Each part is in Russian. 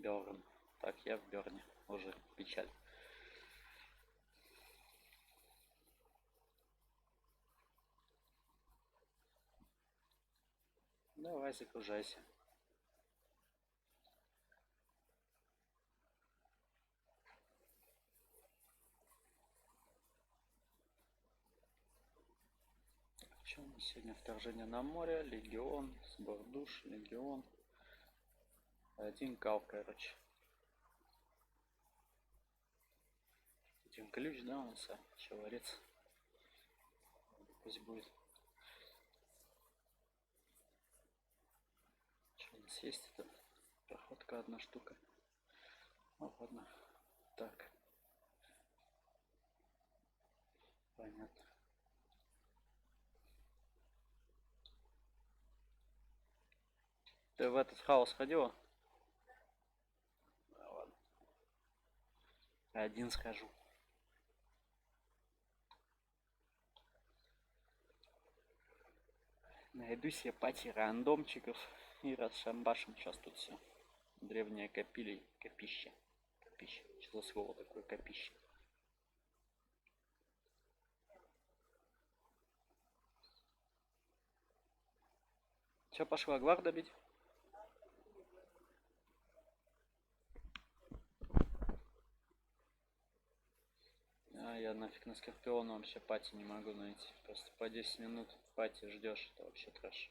Берн. Так, я в Берне. Уже печаль. Давай, загружайся. Что у нас сегодня? Вторжение на море, легион, сбор душ, легион. Один кал, короче. Один ключ, да, у нас, человек. Пусть будет. Что у нас есть? Это проходка одна штука. Ну ладно. Так. Понятно. Ты в этот хаос ходила? Да, ладно. Один схожу. Найду себе пати рандомчиков и расшамбашим сейчас тут все. Древнее копище. Копище. Что за слово такое копище? Че, пошла гварда бить? Я нафиг на Скорпиона вообще пати не могу найти. Просто по 10 минут пати ждешь, это вообще трэш.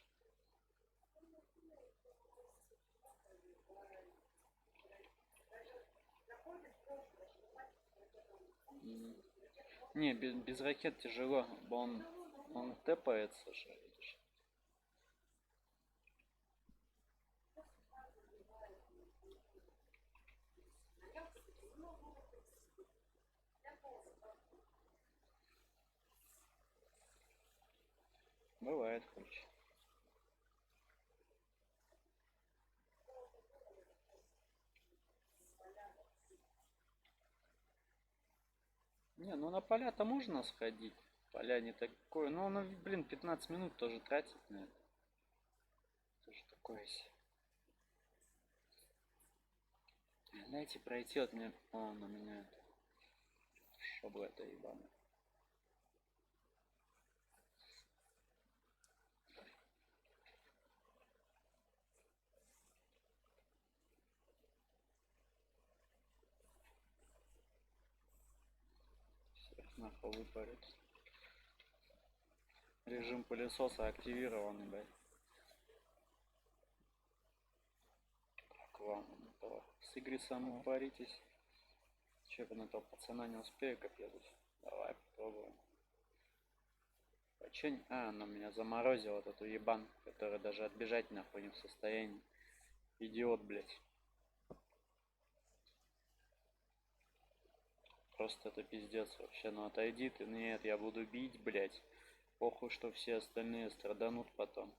Не, без ракет тяжело, он тэпается же, видишь. Бывает, короче. Не, ну на поля-то можно сходить. Поля не такое. Ну, он, блин, 15 минут тоже тратит на это. Тоже такое себе. Дайте пройти от меня. О, на меня это. Шобла это ебаная. Всех нахуй выпарит. Режим пылесоса активирован, блядь. Так, ладно, то с Игрисом упаритесь. Че, я на того пацана не успею копировать. Давай попробуем. Почень? Она меня заморозила, вот эту ебан, который даже отбежать нахуй не в состоянии. Идиот, блядь. Просто это пиздец вообще. Ну отойди ты. Нет, я буду бить, блядь. Похуй, что все остальные страданут потом.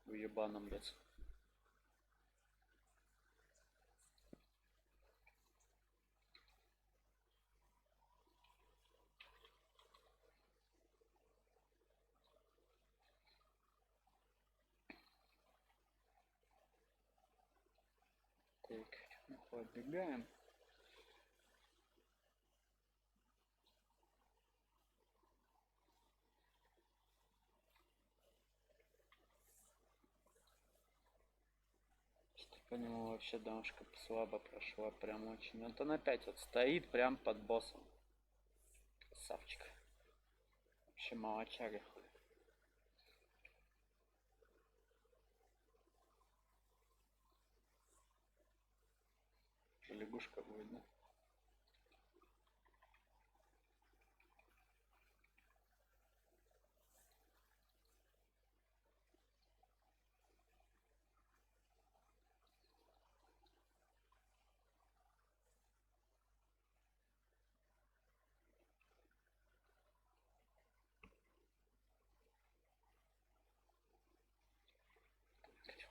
Уебаном, блядь. Так, нахуй отбегаем. Что по нему вообще дамушка слабо прошла, прям очень. Вот он опять вот стоит прям под боссом. Красавчик. Вообще молочага. Лягушка будет, да?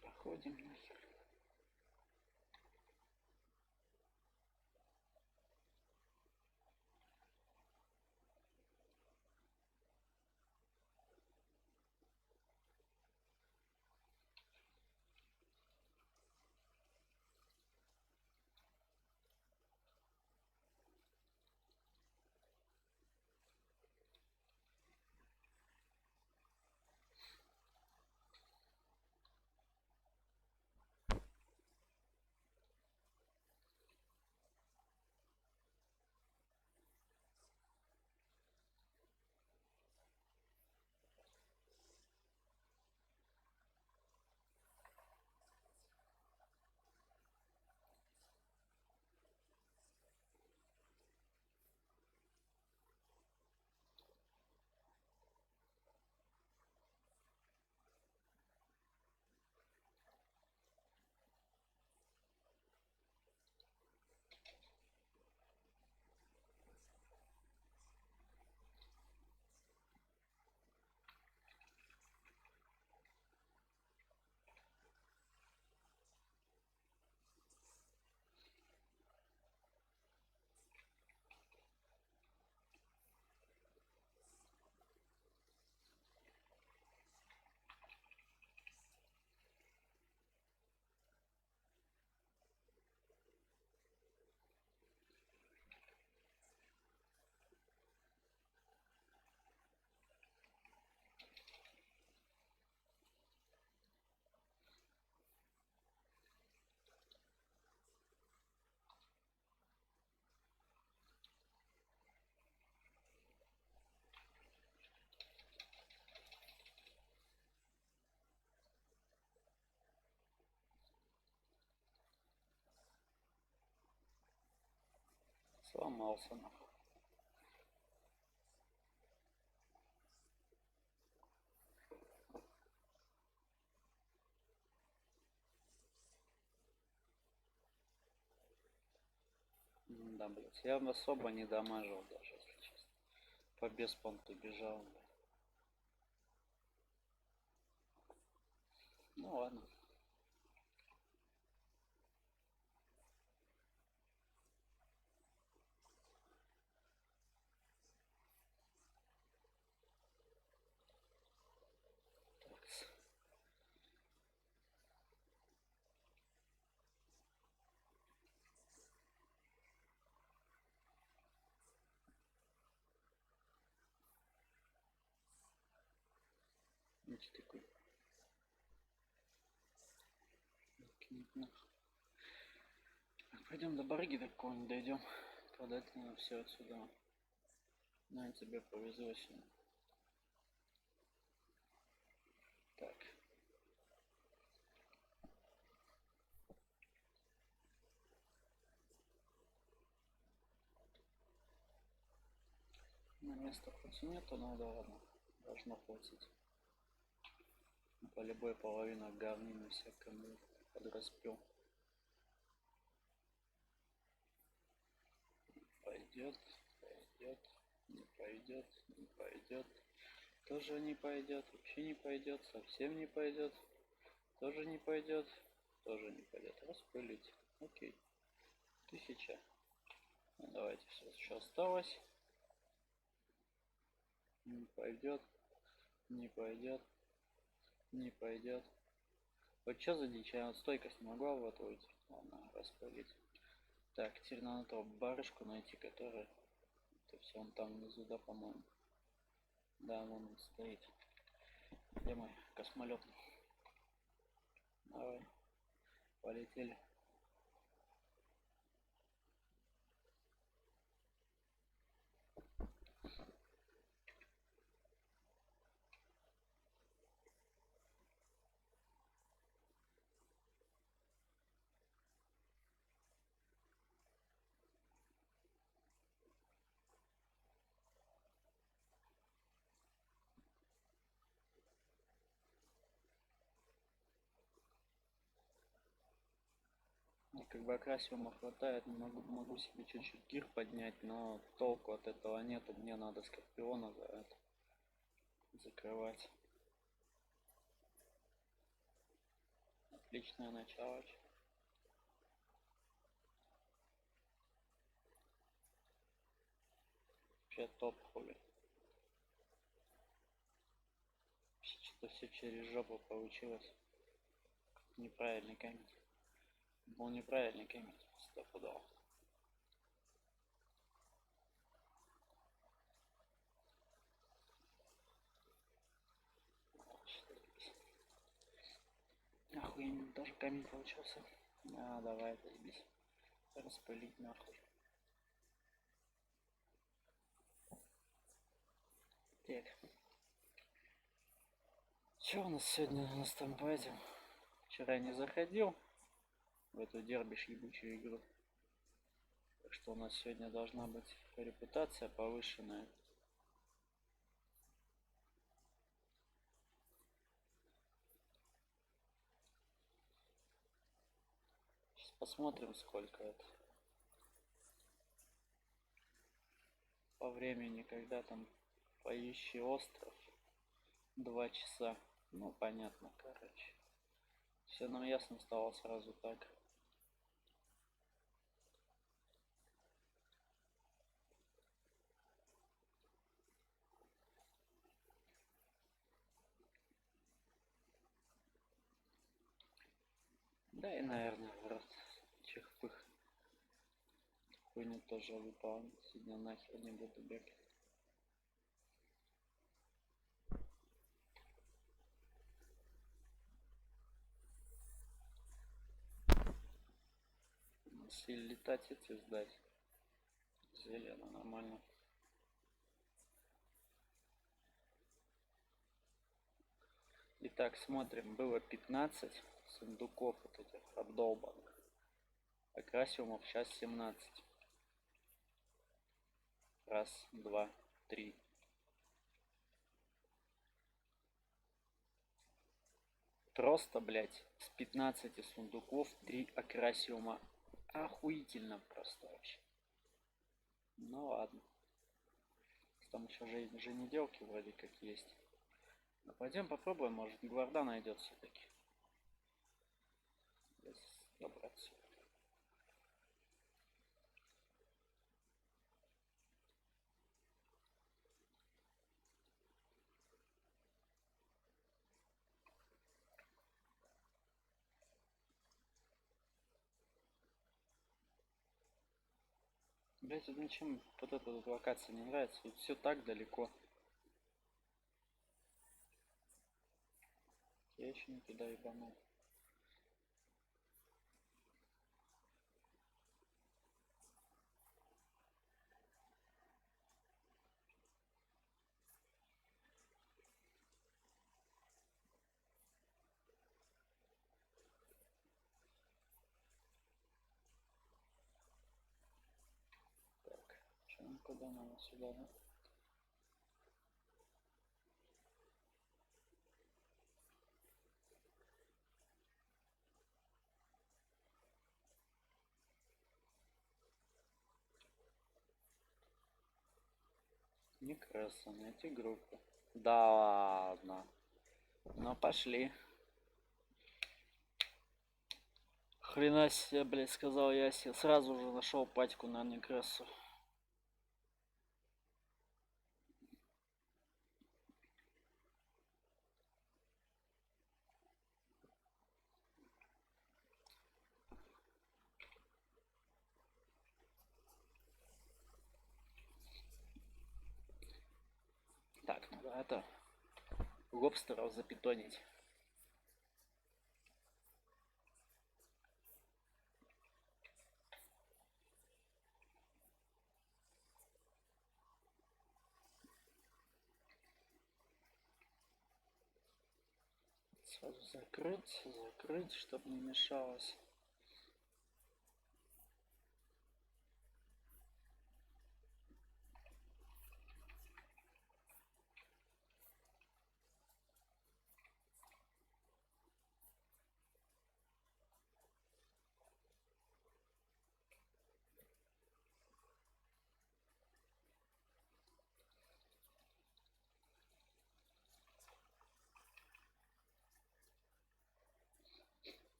Проходим нахер. Сломался нахуй. Да, блять, я особо не дамажил даже, если честно. По беспонту бежал, блядь. Ну ладно. Так. Ну что такое? Пойдем до барыги до какого-нибудь дойдем. Продать надо все отсюда. На тебе повезло сегодня. Так. На место хоть и нету, но да ладно. Должно хватить. По любой половина говнины всякому подраспил. Пойдет, пойдет, не пойдет, не пойдет. Тоже не пойдет, вообще не пойдет, совсем не пойдет. Тоже не пойдет, тоже не пойдет. Распылить. Окей. 1000. Ну, давайте все, что осталось. Не пойдет, не пойдет, не пойдет. Вот что за дичь? Я вот стойкость не могла вот выйти. Ладно, распылить. Так, теперь надо того барышку найти, которая... Это все он там внизу, да, по-моему. Да, вон он стоит. Где мой космолет? Давай. Полетели. Мне как бы акрасиума хватает, могу себе чуть-чуть гир поднять, но толку от этого нету. Мне надо скорпиона за это закрывать. Отличное начало. Вообще топ хули. Что-то все через жопу получилось. Неправильный камень. Был неправильный камень. Стопудово. Охуенный тоже камень получился. А, давай, заебись. Распылить нахуй. Так. Что у нас сегодня на стампаде? Вчера не заходил в эту дербиш ебучую игру. Так что у нас сегодня должна быть репутация повышенная. Сейчас посмотрим, сколько это. По времени, когда там поищи остров. 2 часа. Ну, понятно, короче. Все нам ясно стало сразу так. Да и, наверное, в рот. Чих-пых. Хуйню тоже выполнить. Сегодня нахер не буду бегать. Если летать, эти сдать. Зелено, нормально. Итак, смотрим. Было 15 сундуков вот этих обдолбанных. Акрасиумов сейчас 17. Раз, два, три. Просто, блядь, с 15 сундуков 3 акрасиума. Охуительно просто вообще. Ну ладно. Там еще же неделки вроде как есть. Но пойдем попробуем, может гварда найдет все-таки. Добраться. Блять, вот ничем вот эта вот локация не нравится. Тут все так далеко. Я еще не туда ебанул. Так, что, куда надо? Сюда, да? Некрасно, найти группу. Да ладно. Ну пошли. Хрена себе, блядь, сказал я себе. Сразу же нашел патьку на Некрасу. Так, надо это лобстеров запитонить. Сразу закрыть, чтобы не мешалось.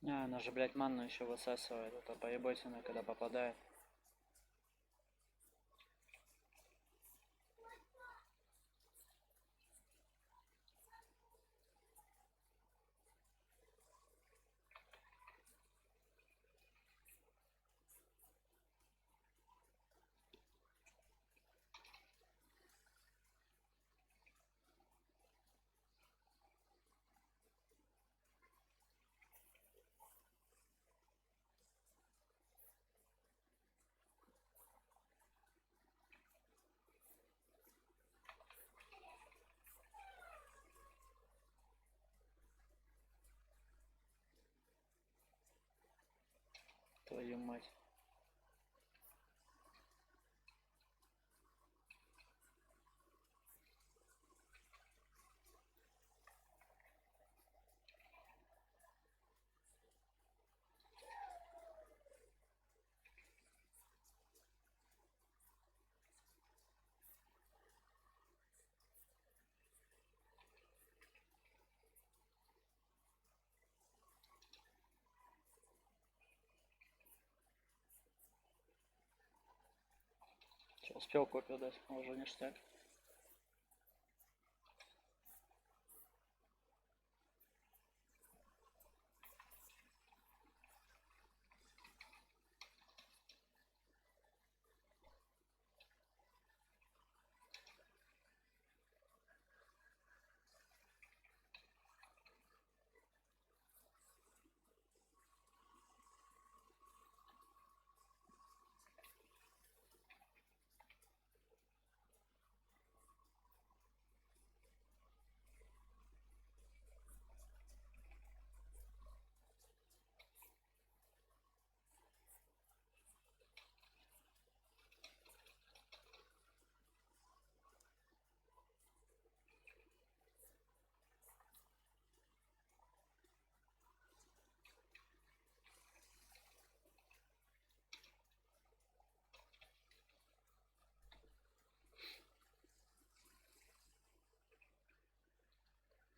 А, она же, блядь, манну еще высасывает. Это поебать, когда попадает. Твою мать. Че, успел копию дать? Уже ништяк.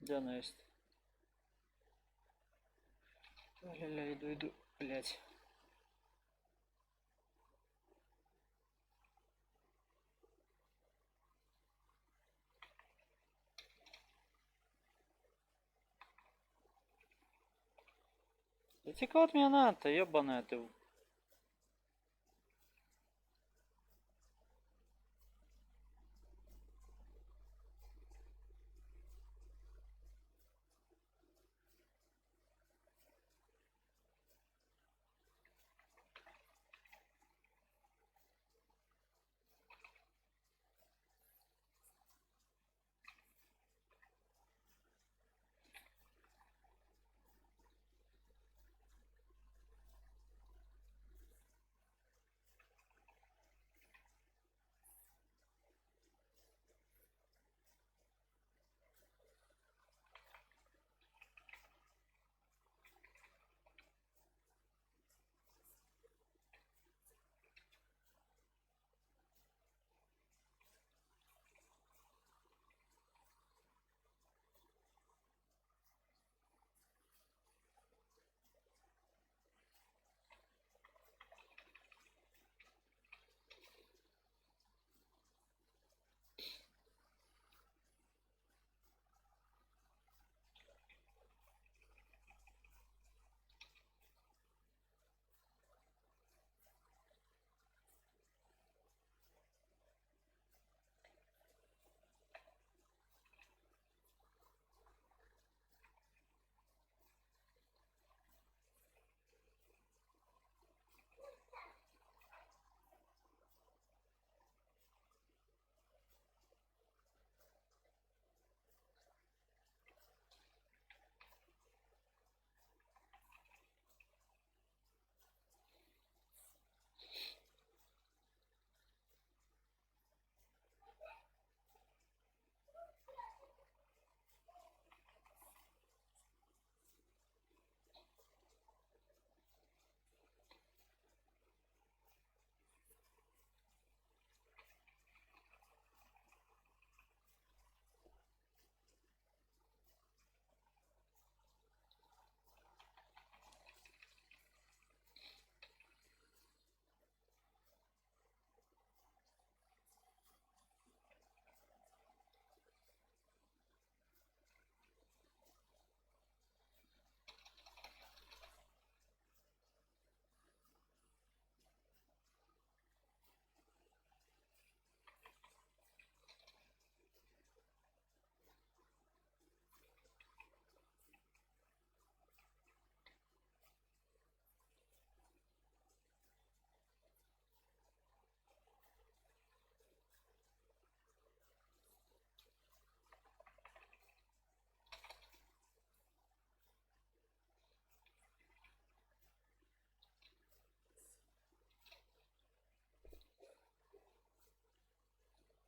Дянаест. Ля-ля, иду, блять. Да тебе кого от меня надо-то, ебаная ты.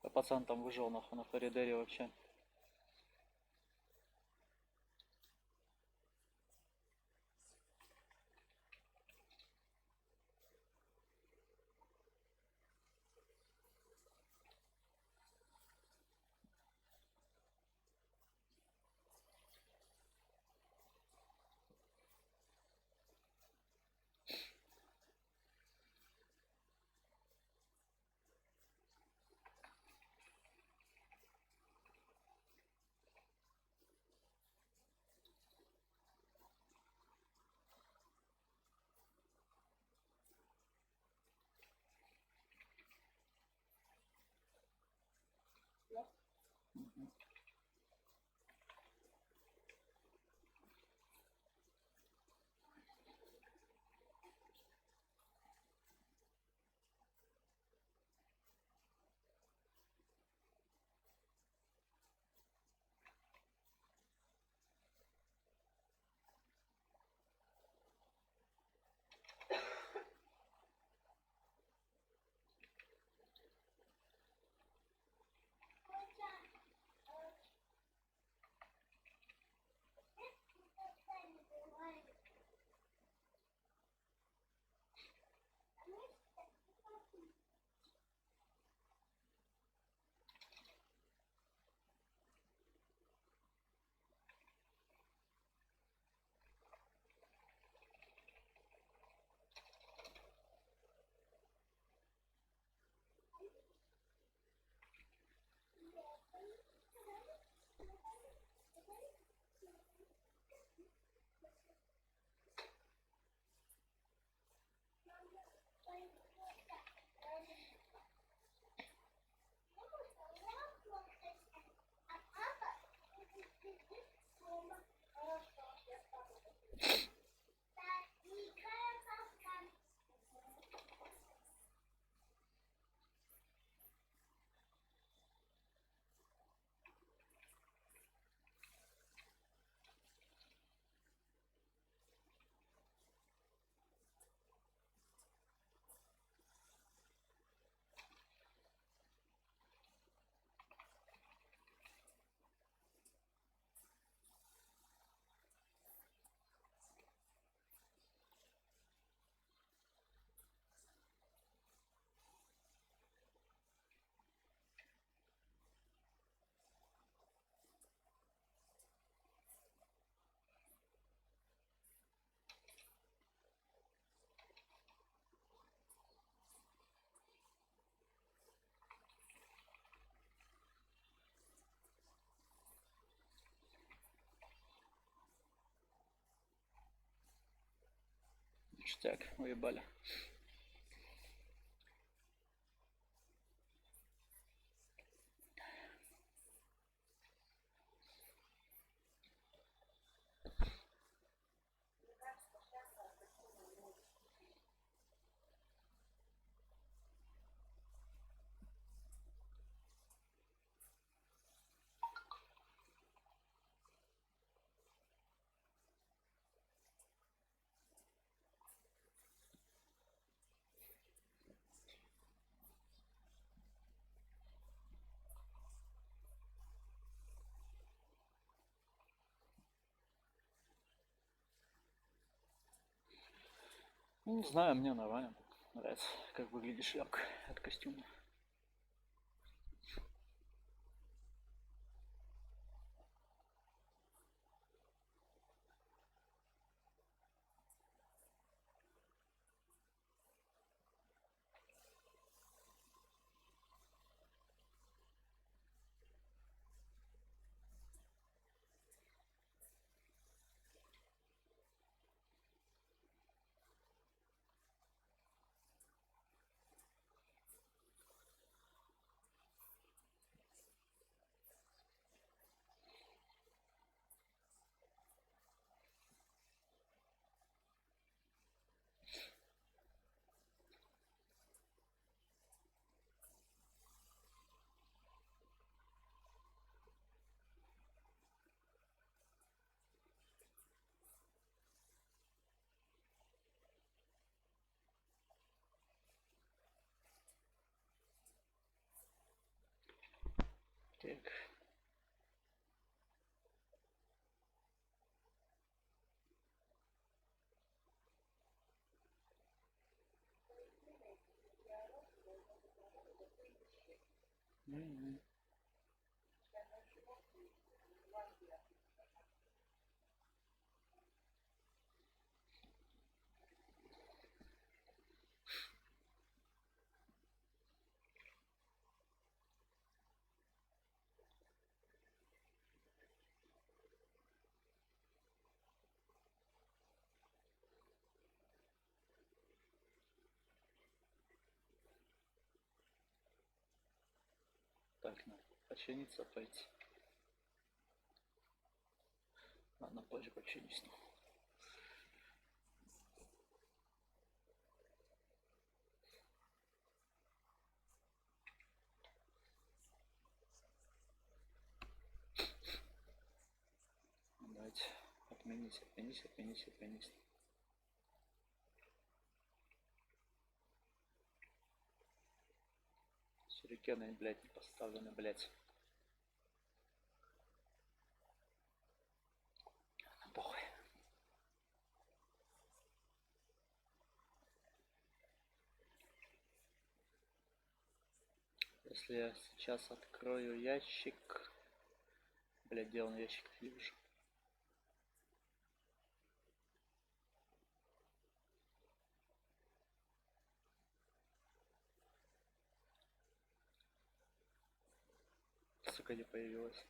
А пацан там выжил нахуй на коридоре вообще. Ништяк, уебали. Ну, не знаю, мне нормально. Нравится, как выглядит шляпка от костюма. Так. Мгм. Так, надо починиться, пойти. Ладно, позже починюсь. Давайте отменить, отменить, отменить, отменить. Сюрикены, блядь, не поставлены, блядь. Похуй. Если я сейчас открою ящик... Блядь, где он ящик? Вижу. Сука, не появилась.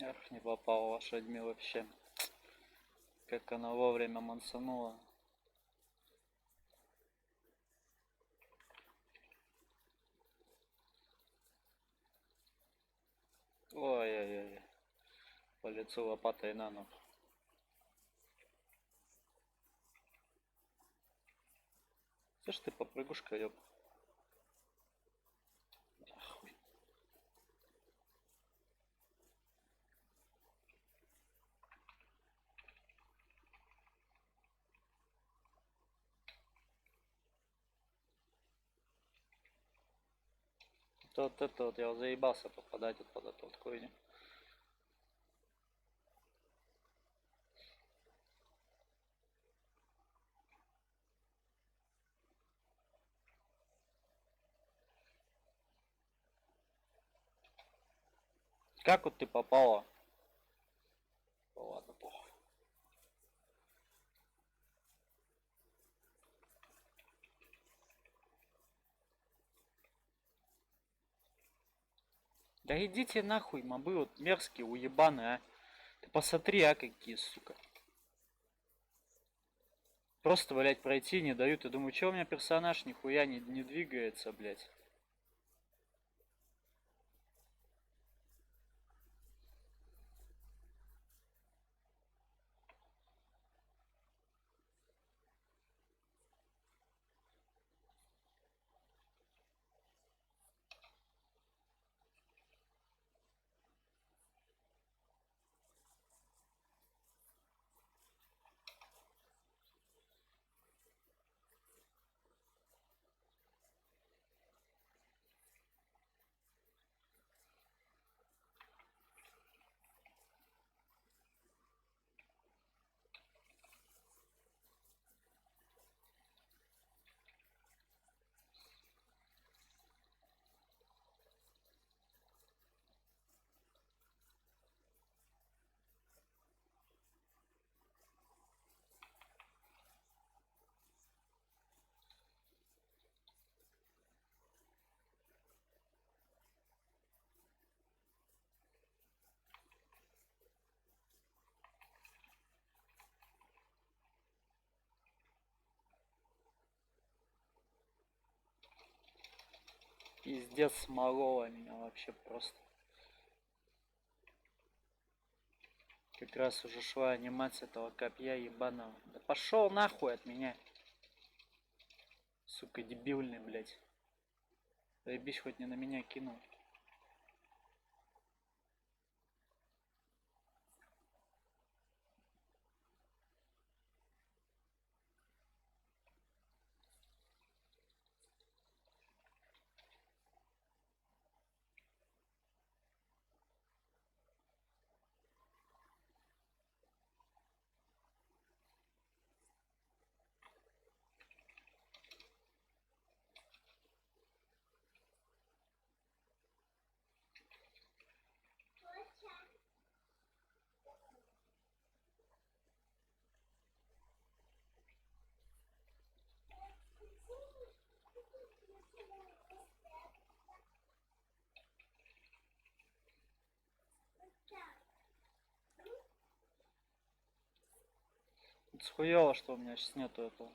Эх, не попал лошадьми вообще. Как она вовремя мансанула. Ой-ой-ой. По лицу лопатой на ногу. Слышь ты, попрыгушка, ёб. Охуй. Вот это вот я заебался попадать вот под эту вот хуйню. Как вот ты попала? Ладно, похуй. Да идите нахуй, мобы вот мерзкие, уебаны, а. Ты посмотри, а какие, сука. Просто, блядь, пройти не дают. Я думаю, что у меня персонаж нихуя не двигается, блядь. Пиздец смолола меня вообще просто. Как раз уже шла анимация этого копья ебаного. Да пошел нахуй от меня. Сука, дебильный, блядь. Заебись, хоть не на меня кинул. Схуяло, что у меня сейчас нету этого.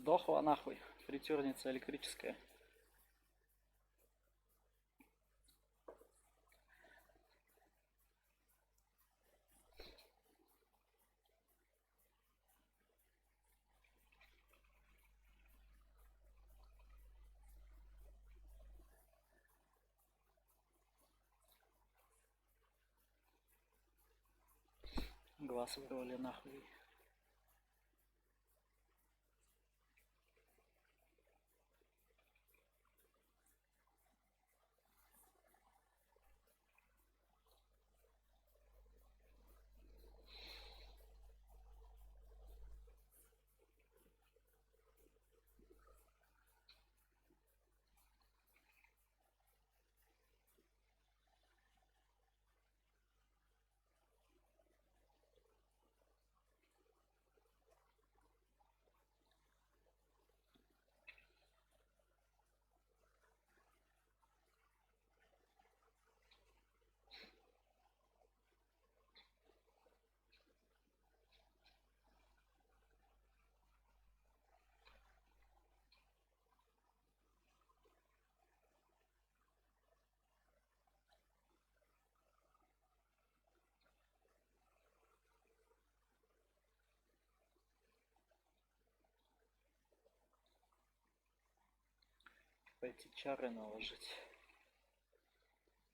Сдохла нахуй. Фритюрница электрическая. Глаз вырвали нахуй. Пойти чары наложить.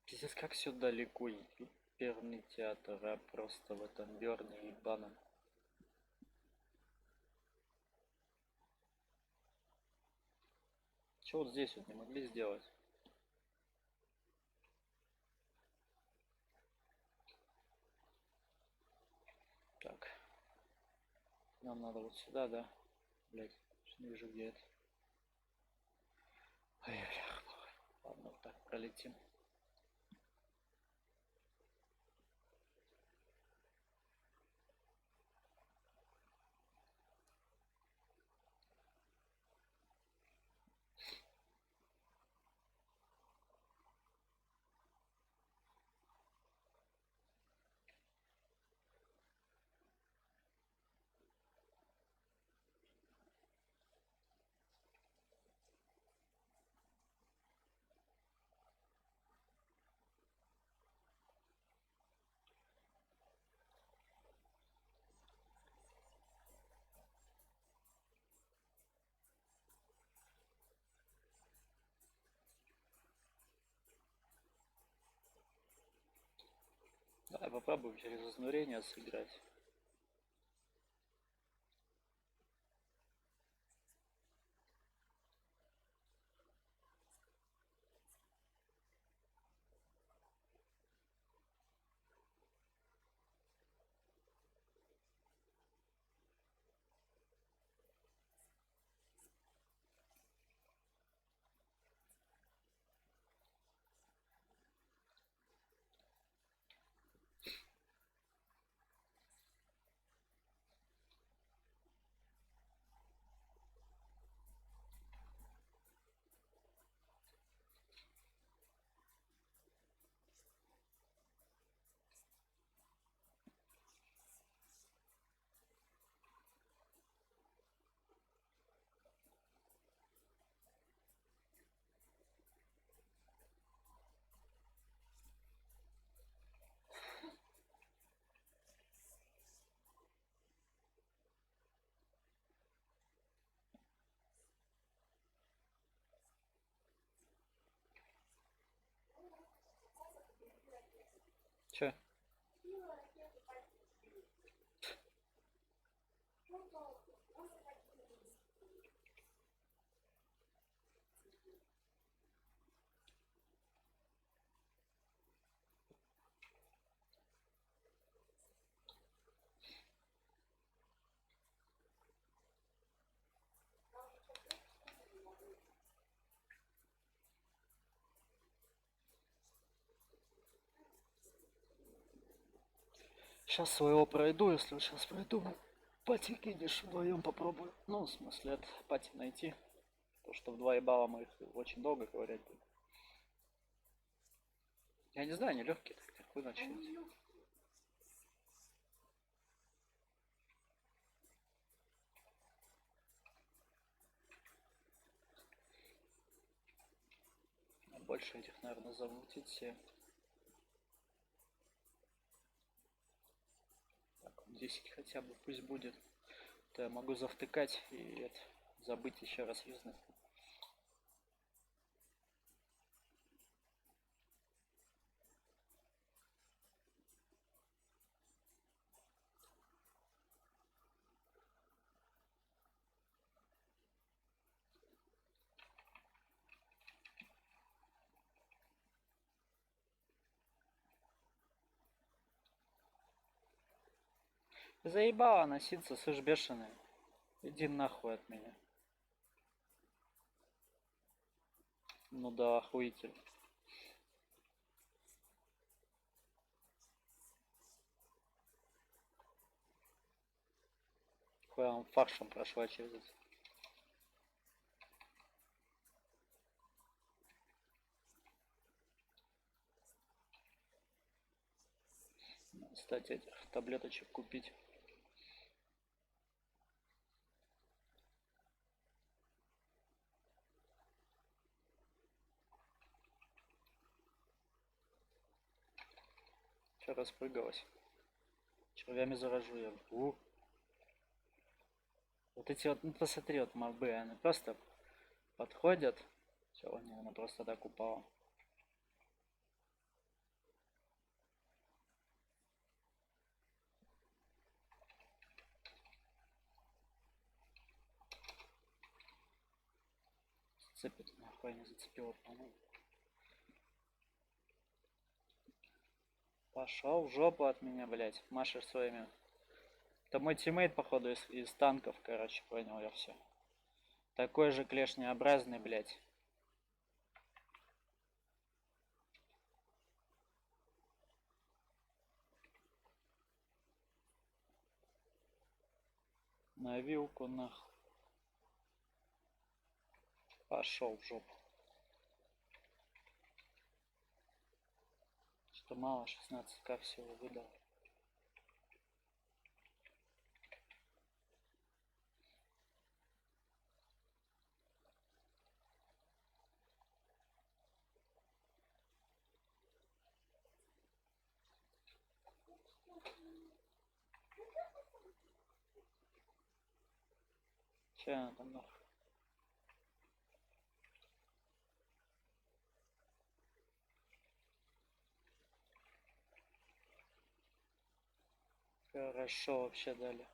Пиздец, как все далеко. Перный театр, а просто в этом Бёрне ебаном. Че вот здесь вот не могли сделать? Так. Нам надо вот сюда, да? Блять, не вижу где это. Ой, блях. Ладно, вот так пролетим. Давай попробуем через изнурение сыграть. Че? Сейчас своего пройду, если сейчас пройду. Пати кинешь, вдвоем попробую. Ну, в смысле, это пати найти. То, что в 2 ебала мы их очень долго ковырять будем. Я не знаю, они легкие, так легко начать. побольше этих, наверное, замутить все. Так, 10 хотя бы пусть будет. То я могу завтыкать и это, забыть еще раз юзнуть. Заебала носиться, слышь, бешеный. Иди нахуй от меня. Ну да, охуитель. Хуя он фаршем прошла через это. Кстати, этих таблеточек купить. Че распрыгалась? Червями заражу я. Вот эти вот, ну посмотри, вот мобы, они просто подходят. Все, не, она просто так упала. Зацепит, нахуй не зацепила, по-моему. Пошел в жопу от меня, блять. Машешь своими. Это мой тиммейт, походу, из танков, короче, понял я все. Такой же клешнеобразный, блять. На вилку, нахуй. Пошел в жопу. Что мало, 16к всего выдал. Че она там нахуй? Хорошо вообще дали.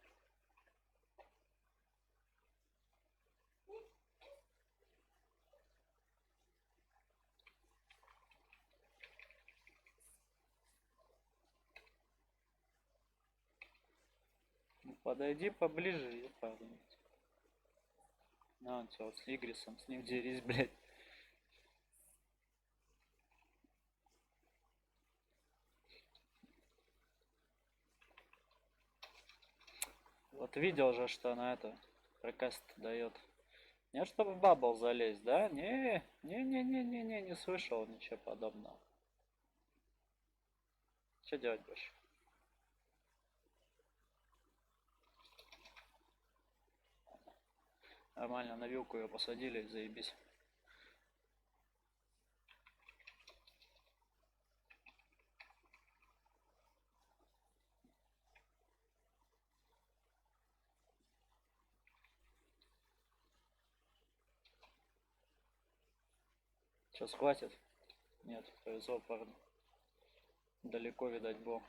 Ну, подойди поближе, ебать. На, он тебя вот с Игрисом, с ним дерись, блядь. Вот видел же, что она это прокаст дает. Нет, чтобы в бабл залезть, да? Не слышал ничего подобного. Что делать больше? Нормально, на вилку ее посадили, заебись. Сейчас хватит? Нет, повезло парню. Далеко, видать, был.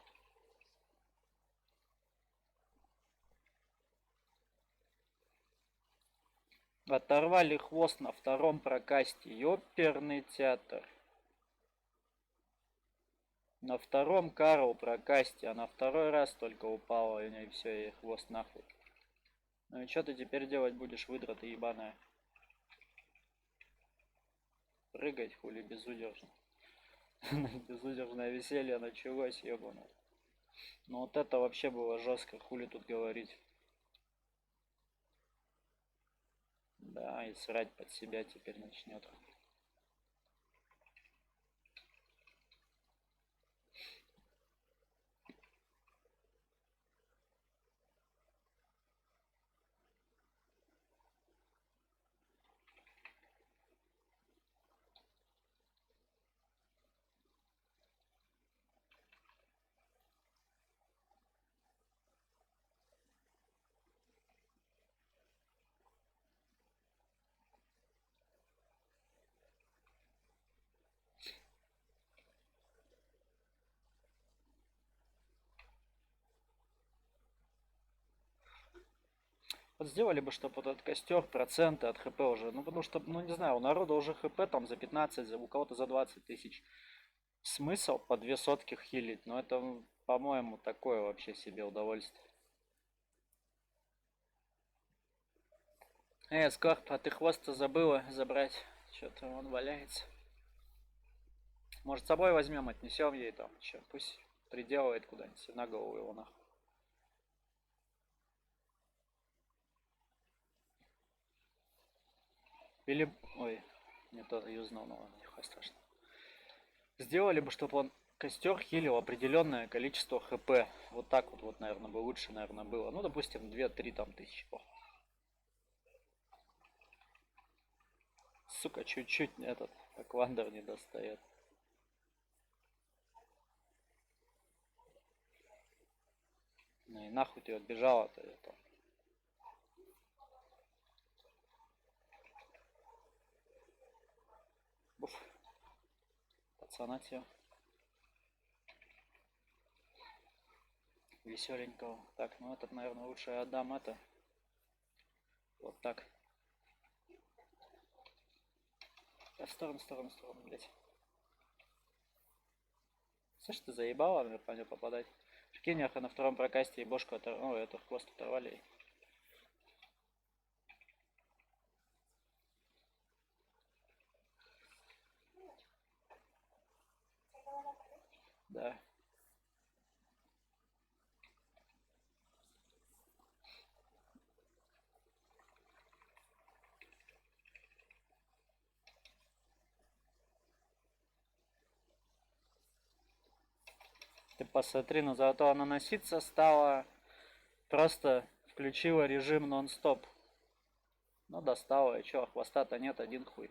Оторвали хвост на втором прокасте. Ёперный театр. На втором Карл прокасте, а на второй раз только упала, и все, и хвост нахуй. Ну и что ты теперь делать будешь, выдра ты ебаная? Прыгать, хули, безудержно. Безудержное веселье началось, ебаное. Ну вот это вообще было жестко, хули тут говорить. Да, и срать под себя теперь начнет. Вот сделали бы, чтобы вот этот костер, проценты от хп уже. Ну, потому что, ну, не знаю, у народа уже хп там за 15, у кого-то за 20 тысяч. Смысл по 2 сотки хилить? Ну, это, по-моему, такое вообще себе удовольствие. Скорб, а ты хвост-то забыла забрать? Что-то он валяется. Может, с собой возьмем, отнесем ей там. Че, пусть приделывает куда-нибудь на голову его нахуй. Или... Ой, не то юзнул, но ладно, нихуя страшно. Сделали бы, чтобы он костер хилил определенное количество хп. Вот так вот, наверное, бы лучше, наверное, было. Ну, допустим, 2-3 там тысячи. Сука, чуть-чуть этот аквандер не достает. Ну и нахуй ты отбежала-то это. Буф. Пацана тебе. Веселенького. Так, ну этот, наверное, лучше я отдам это. Вот так. Да, в сторону, блять. Слышь, ты заебала мне по нему попадать? Прикинь, ах, на втором прокасте и бошку оторвали. Ну, это хвост оторвали. Да. Ты посмотри, ну зато она носиться стала. Просто включила режим нон-стоп. Ну, достала, и чё, хвоста-то нет, один хуй.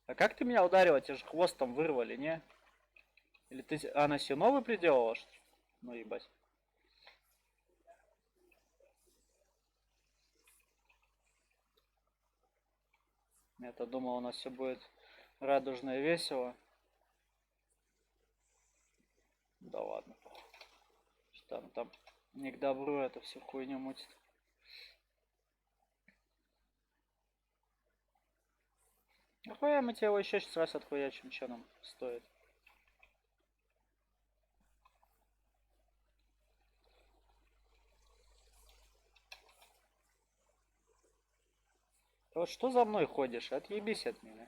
А как ты меня ударила? Тебе же хвостом вырвали, не? Или ты... А, на новый приделала, что ли? Ну, ебать. Я-то думал, у нас все будет радужно и весело. Да ладно. Что там не к добру это всю хуйню мутит. Нахуя мы тебе его еще сейчас раз отхуячим, что нам стоит? Ты вот что за мной ходишь? Отъебись от меня.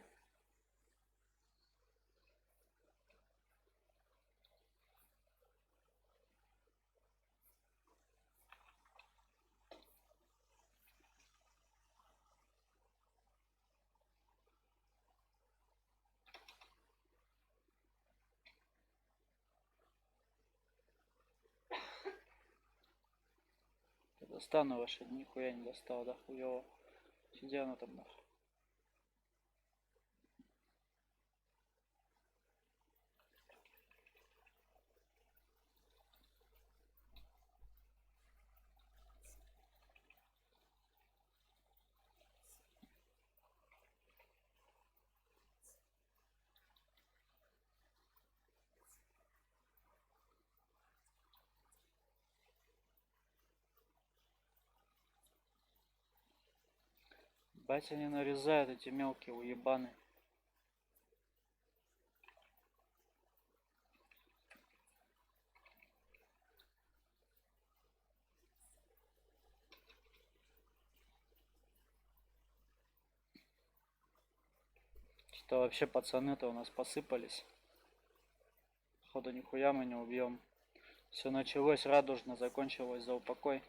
Я достану ваши, нихуя не достал, да хуёво. Сиди она там нахуй. Батя не нарезают эти мелкие уебаны. Что вообще пацаны-то у нас посыпались. Походу нихуя мы не убьем. Все началось радужно, закончилось за упокой.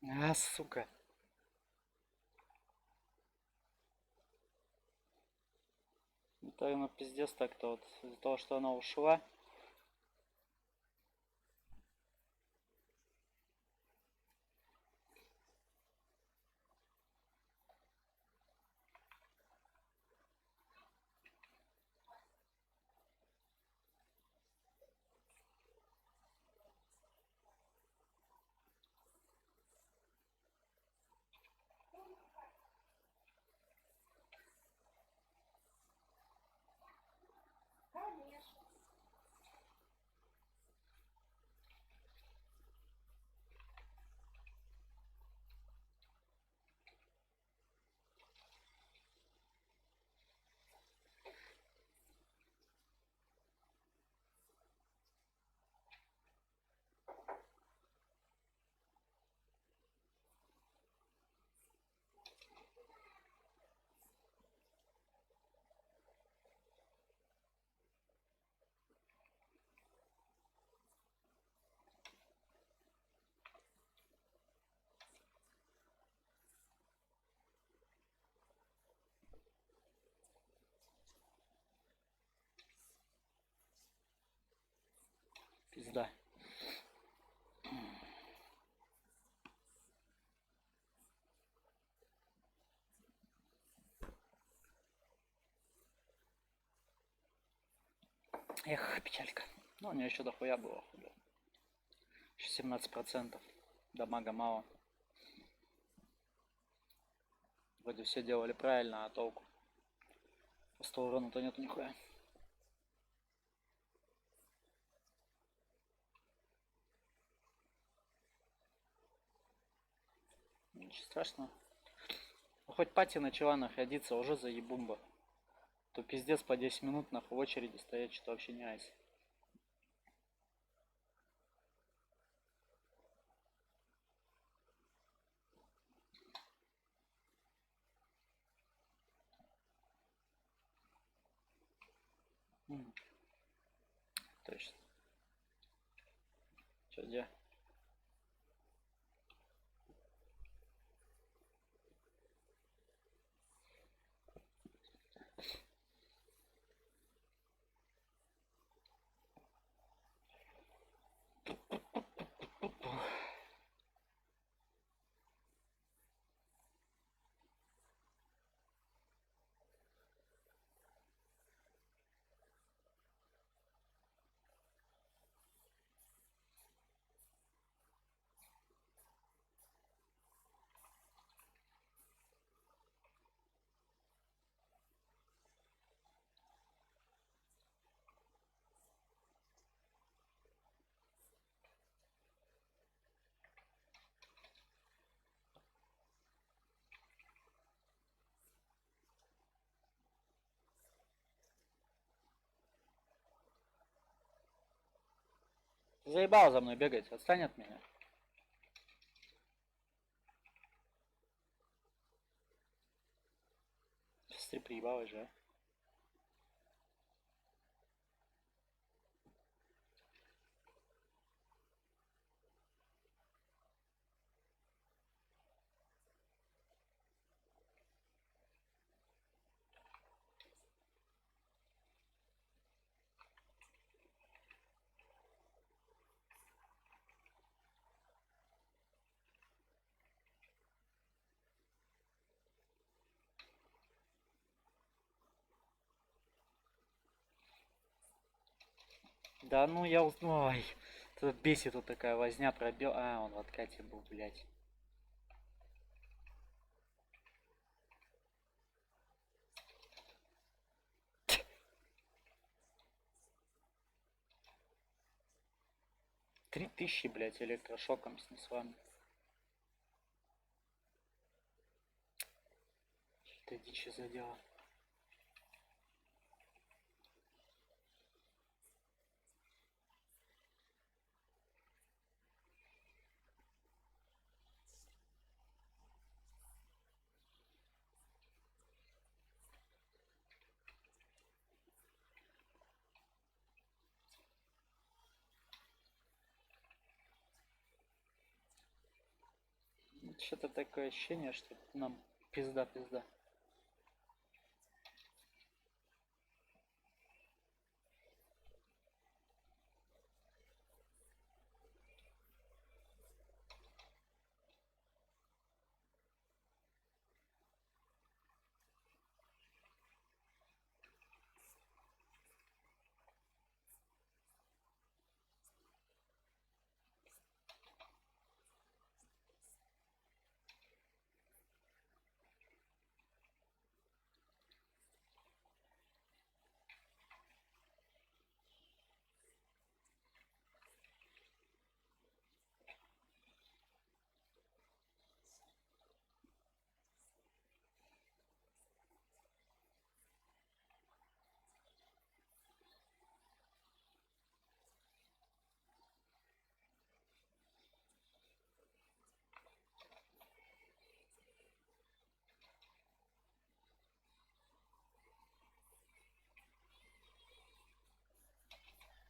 А, сука. Это, ну, пиздец так-то вот. Из-за того, что она ушла. Пизда. Эх, печалька. Ну, у нее еще дохуя было. Еще 17%. Дамага мало. Вроде все делали правильно, а толку? Просто урона-то нету нихуя. Ничего страшного. Ну, хоть пати начала находиться, уже заебумба. То пиздец по 10 минут нахуй в очереди стоять, что вообще не айс. Точно. Че, где? Ты заебал за мной бегать, отстань от меня. Сейчас ты приебалась же, а? Да ну я Ой, это бесит вот такая возня пробел. А, он в откате был, блядь. Три тысячи, блядь, электрошоком снесла. Что дичь за дело. Что-то такое ощущение, что нам пизда.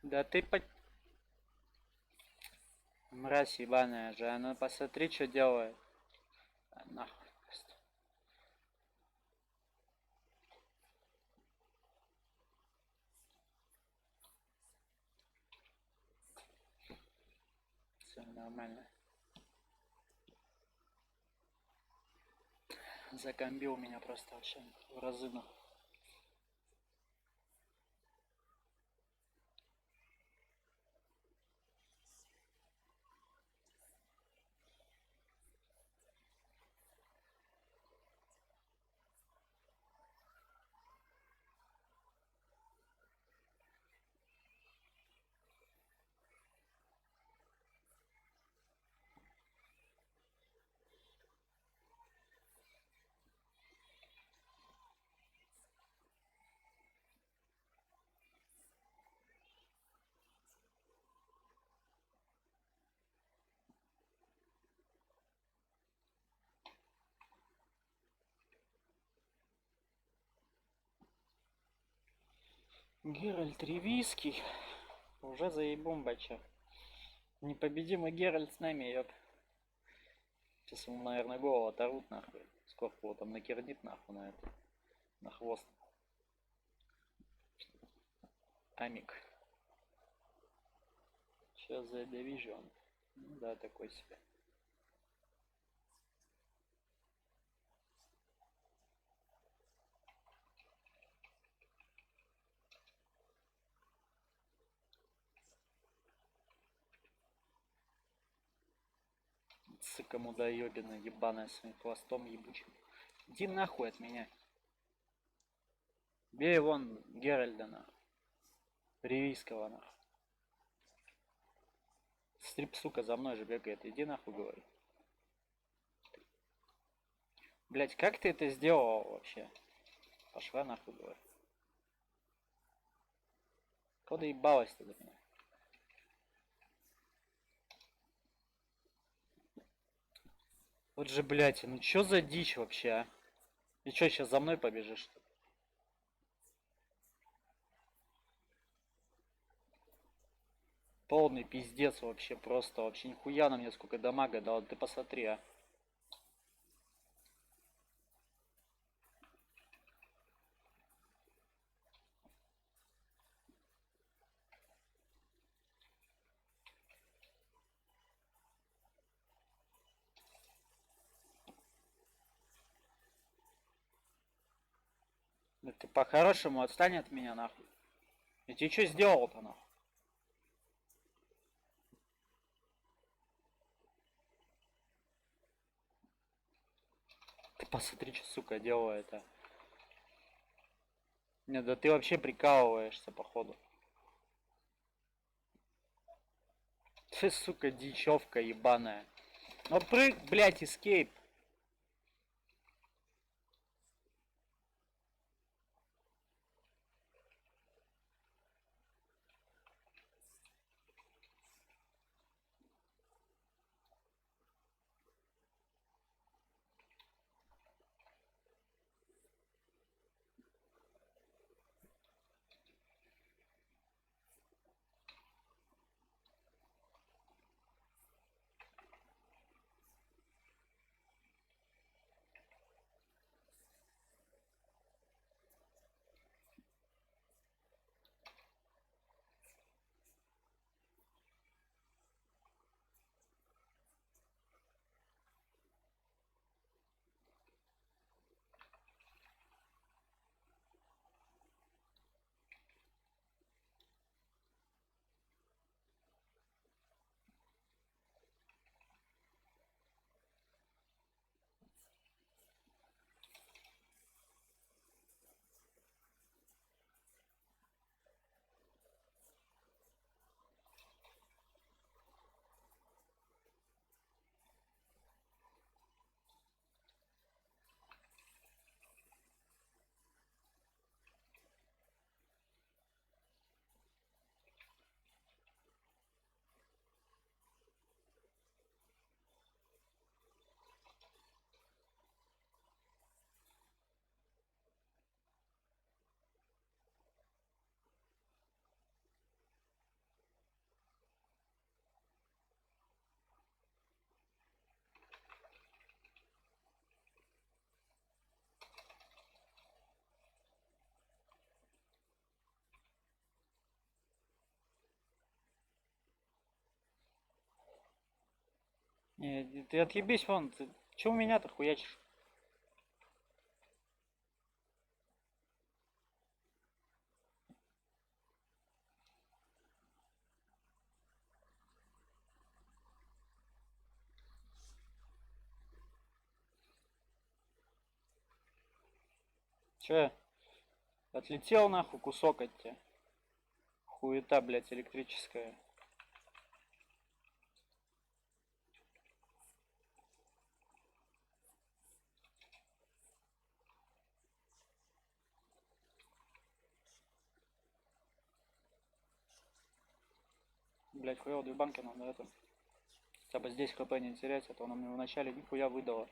Да ты по... Мразь ебаная же, а ну посмотри, что делает. А, нахуй просто. Все нормально. Закомбил меня просто вообще в разынах. Геральт Ривийский. Уже заебом, бача. Непобедимый Геральт с нами, ёп. Сейчас ему, наверное, голову оторвут нахуй. Сколько его там накернит нахуй на это. На хвост. Амик. Сейчас за Division. Ну да, такой себе. Сука мудоебина ебаная своим хвостом ебучим. Иди нахуй от меня. Бей вон Геральда нахуй. Ривийского нахуй. Стрип, сука, за мной же бегает. Иди нахуй, говорю. Блять, как ты это сделал вообще? Пошла нахуй, говорю. Куда ебалась-то до меня? Вот же, блять, ну чё за дичь вообще, а? И чё, сейчас за мной побежишь, что ли? Полный пиздец вообще, просто вообще нихуя на мне сколько дамага дал, ты посмотри, а. Да ты по-хорошему отстань от меня нахуй. Я тебе что сделал-то нахуй? Ты посмотри, что сука делает, а. Не, да ты вообще прикалываешься, походу. Ты, сука, дичевка ебаная. Ну прыг, блять, эскейп. Не, ты отъебись вон, ты чё у меня-то хуячишь? Чё? Отлетел нахуй кусок от тебя. Хуета, блядь, электрическая. Блядь, хуёво 2 банки надо это. Хотя бы здесь хп не терять, а то она мне вначале нихуя выдала.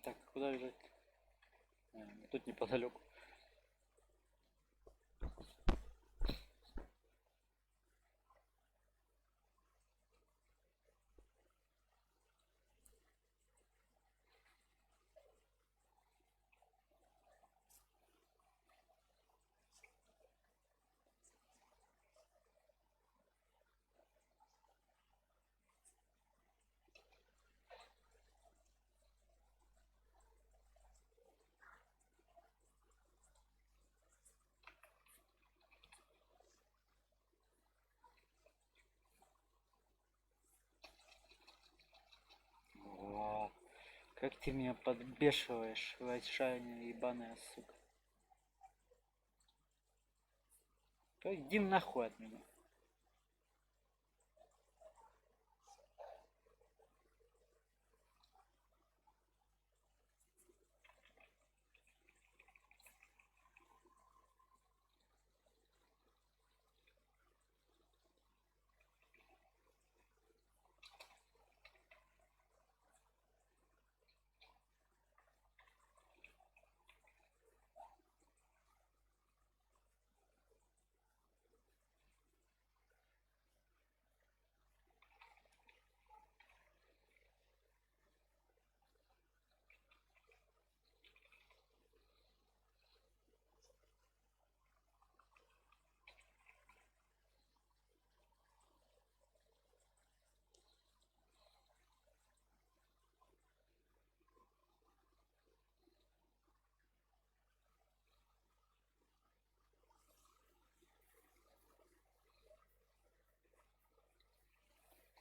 Так, куда бежать? Тут неподалеку. О, как ты меня подбешиваешь, лошадня ебаная, сука. Да иди нахуй от меня.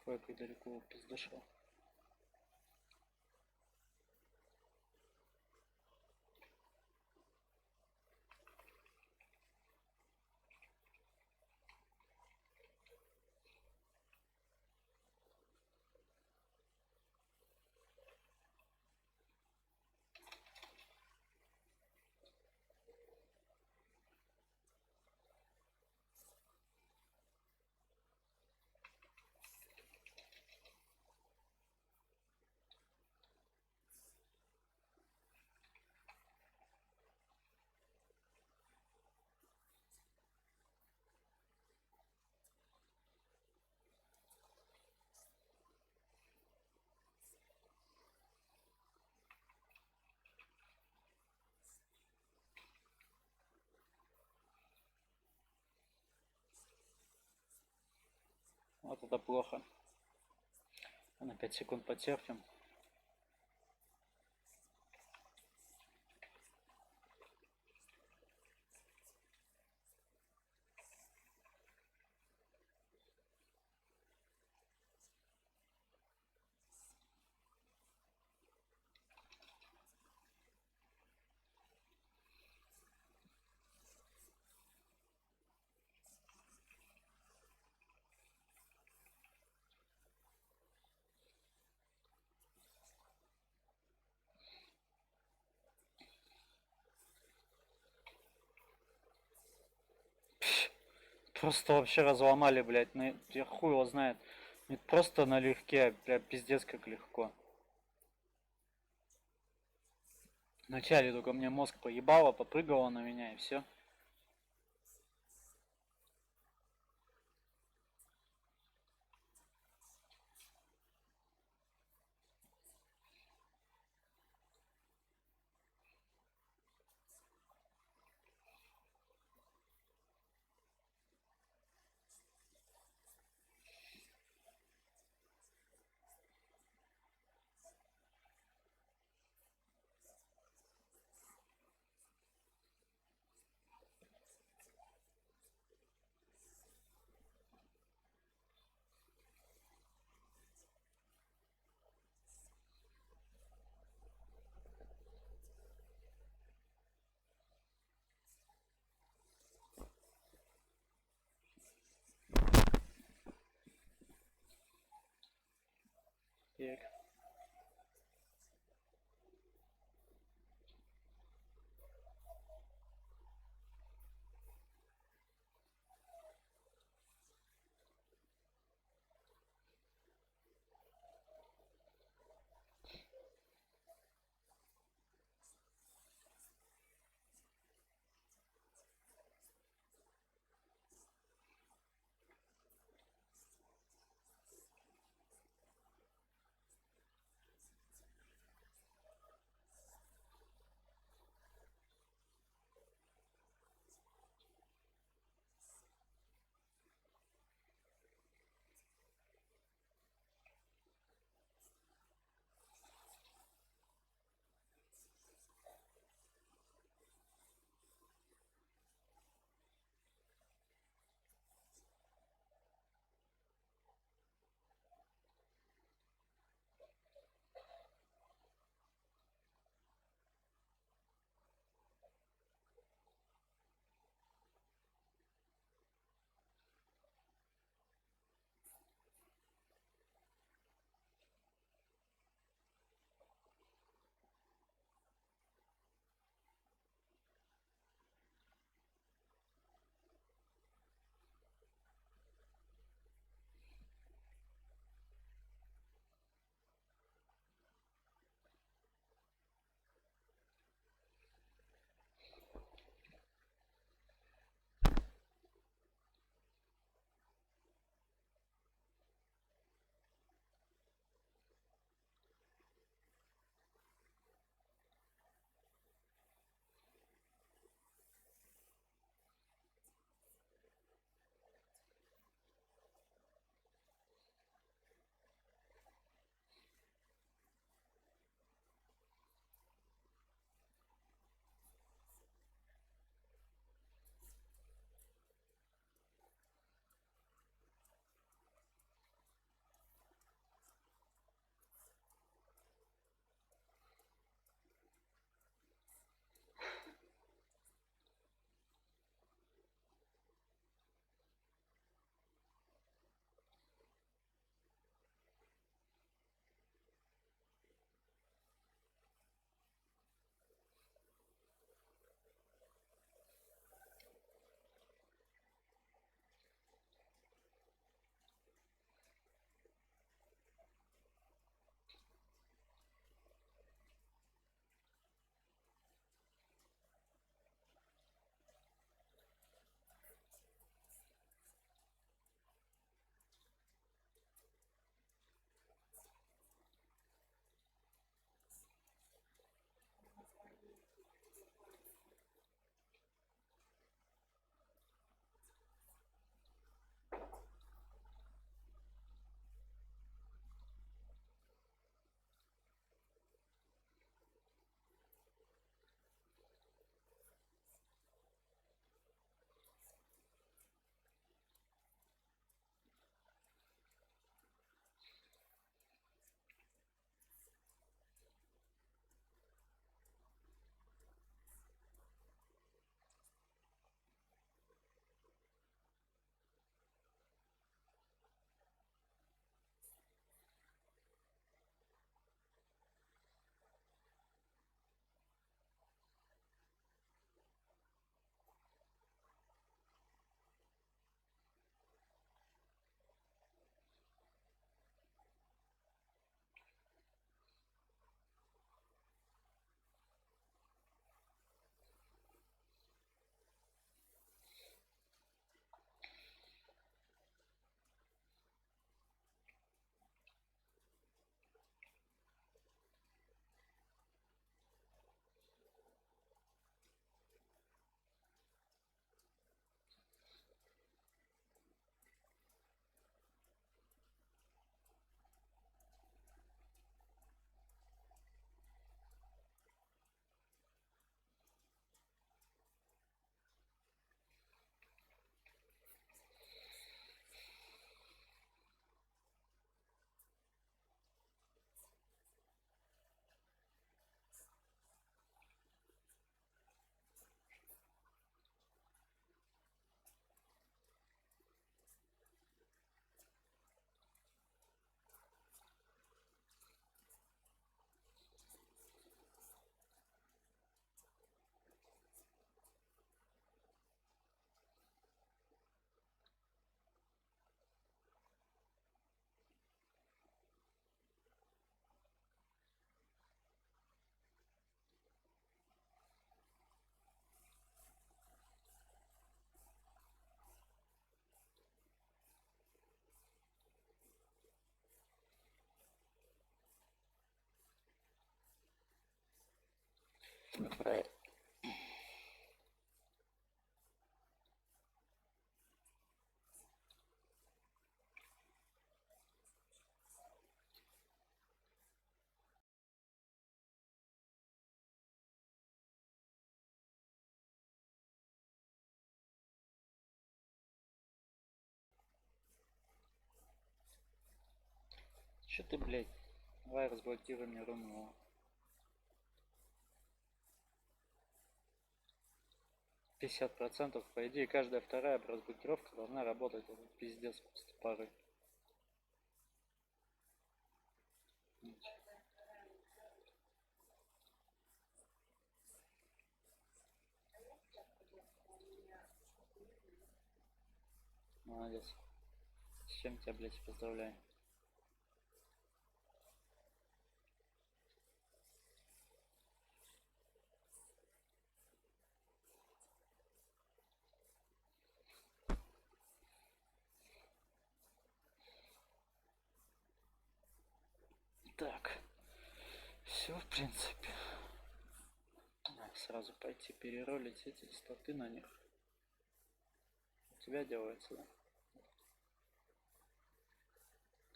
Ой, как далеко пиздошел. Вот это плохо. На 5 секунд потерпим. просто вообще разломали, блядь. Я хуй его знает. Это просто налегке, прям пиздец как легко. Вначале только мне мозг поебало, попрыгало на меня и все. Так. Правильно. Че ты, блядь? Давай разблокируй мне руну. 50%, по идее, каждая вторая разблокировка должна работать. Это пиздец после пары. Молодец. С чем тебя, блядь, поздравляю. Так. Все, в принципе. Надо сразу пойти переролить эти статы на них. У тебя делается, да?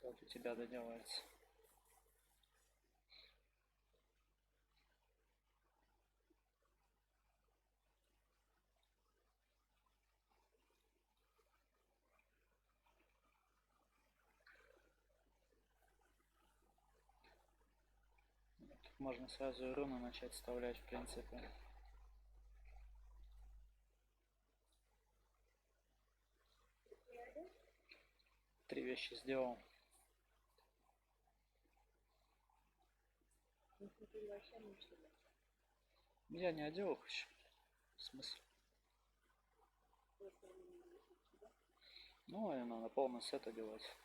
Как у тебя доделается. Тут можно сразу и руны начать вставлять, в принципе. Три вещи сделал. Я не одел их еще. В смысле? Ну, и надо полный сет одевать.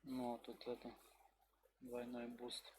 Ну, тут это двойной буст.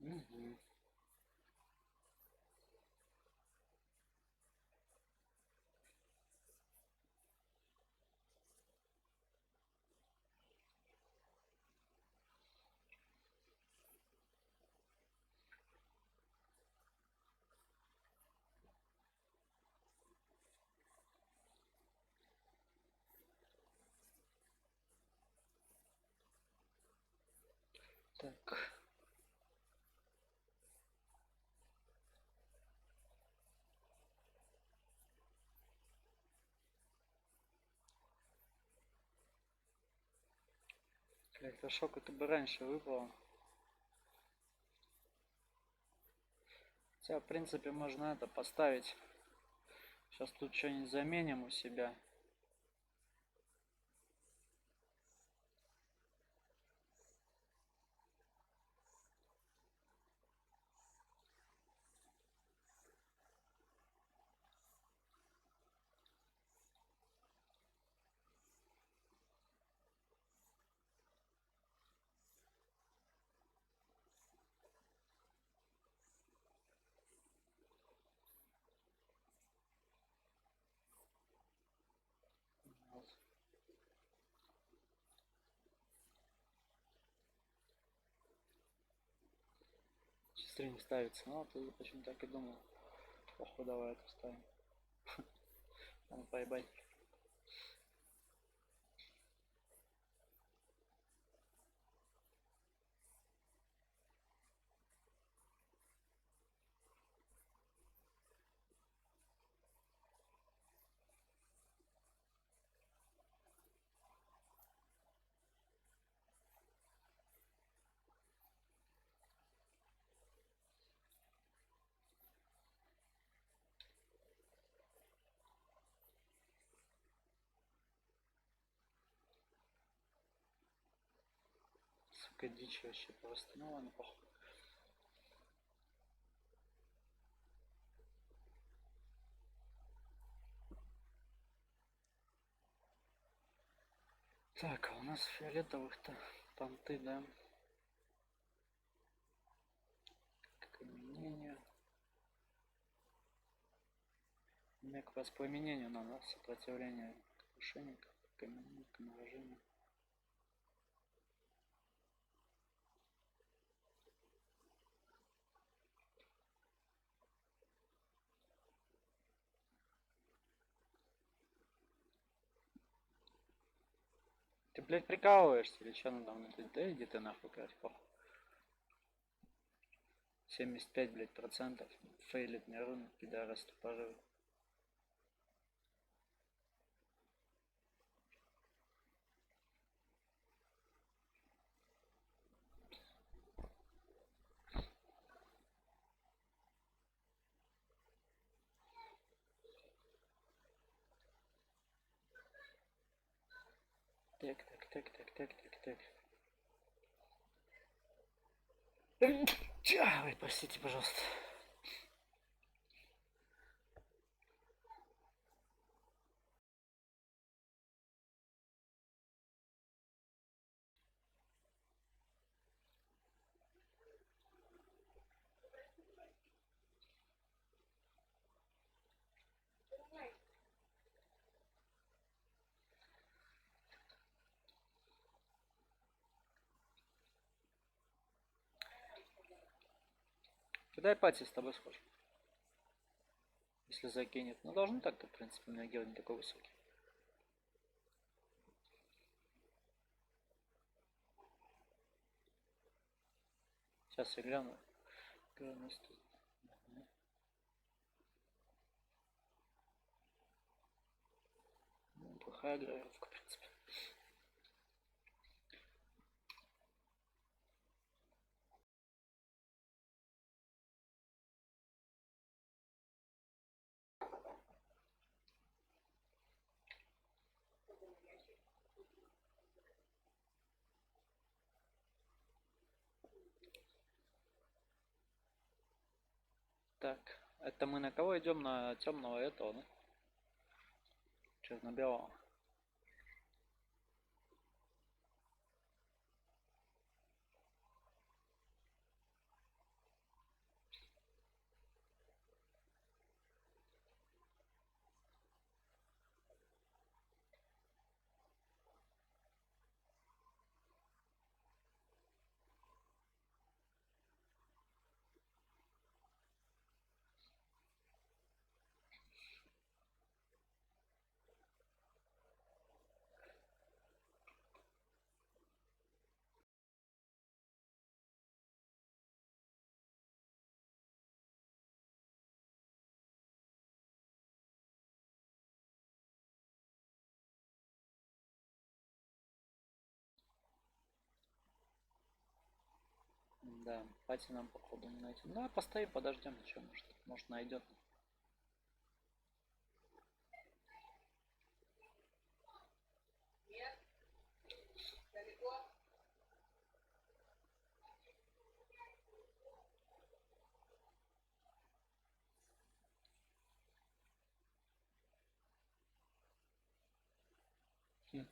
Угу. Так. Электрошок это бы раньше выпало. Хотя, в принципе, можно это поставить. Сейчас тут что-нибудь заменим у себя. Вот. Стрим ставится. Ну, ты почему так и думал. Оху, давай это ставим. Надо поебать. Сука, дичь вообще просто. Ну ладно, похуй. Так, а у нас фиолетовых-то понты, да? К применению. Мне к воспламенению надо сопротивление к крушению, к каменю, к морожению. Ты, блядь, прикалываешься или что надо мной? Да иди ты нахуй, короче, похуй. 75, блядь, процентов. Фейлит мне руны, пидорас тупорылый. Так, так, так, так, так, так, так. Ой, простите, пожалуйста. Куда пати с тобой схож? Если закинет. Ну, должен так-то, в принципе, у меня гел не такой высокий. Сейчас я гляну. Ну, плохая гравировка, в принципе. Так, это мы на кого идем? На темного этого, да? Черно-белого. Да, пати нам походу не найти. Ну, а постоим, подождем, что, может найдет. Хм.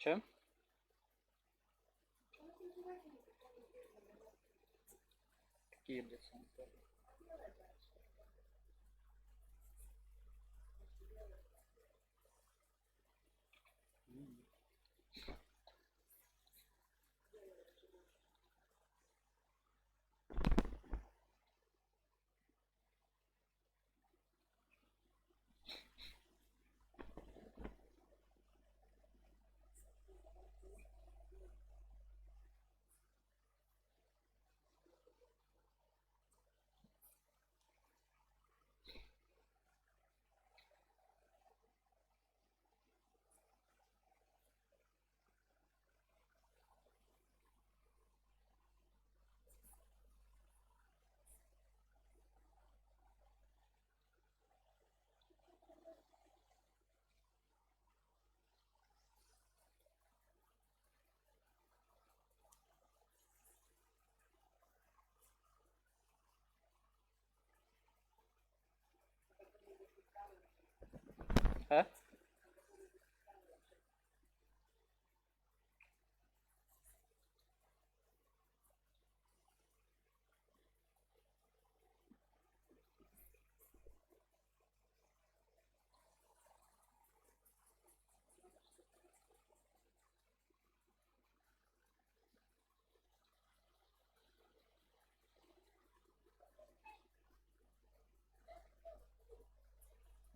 Че? Какие, блядь, санитары? А?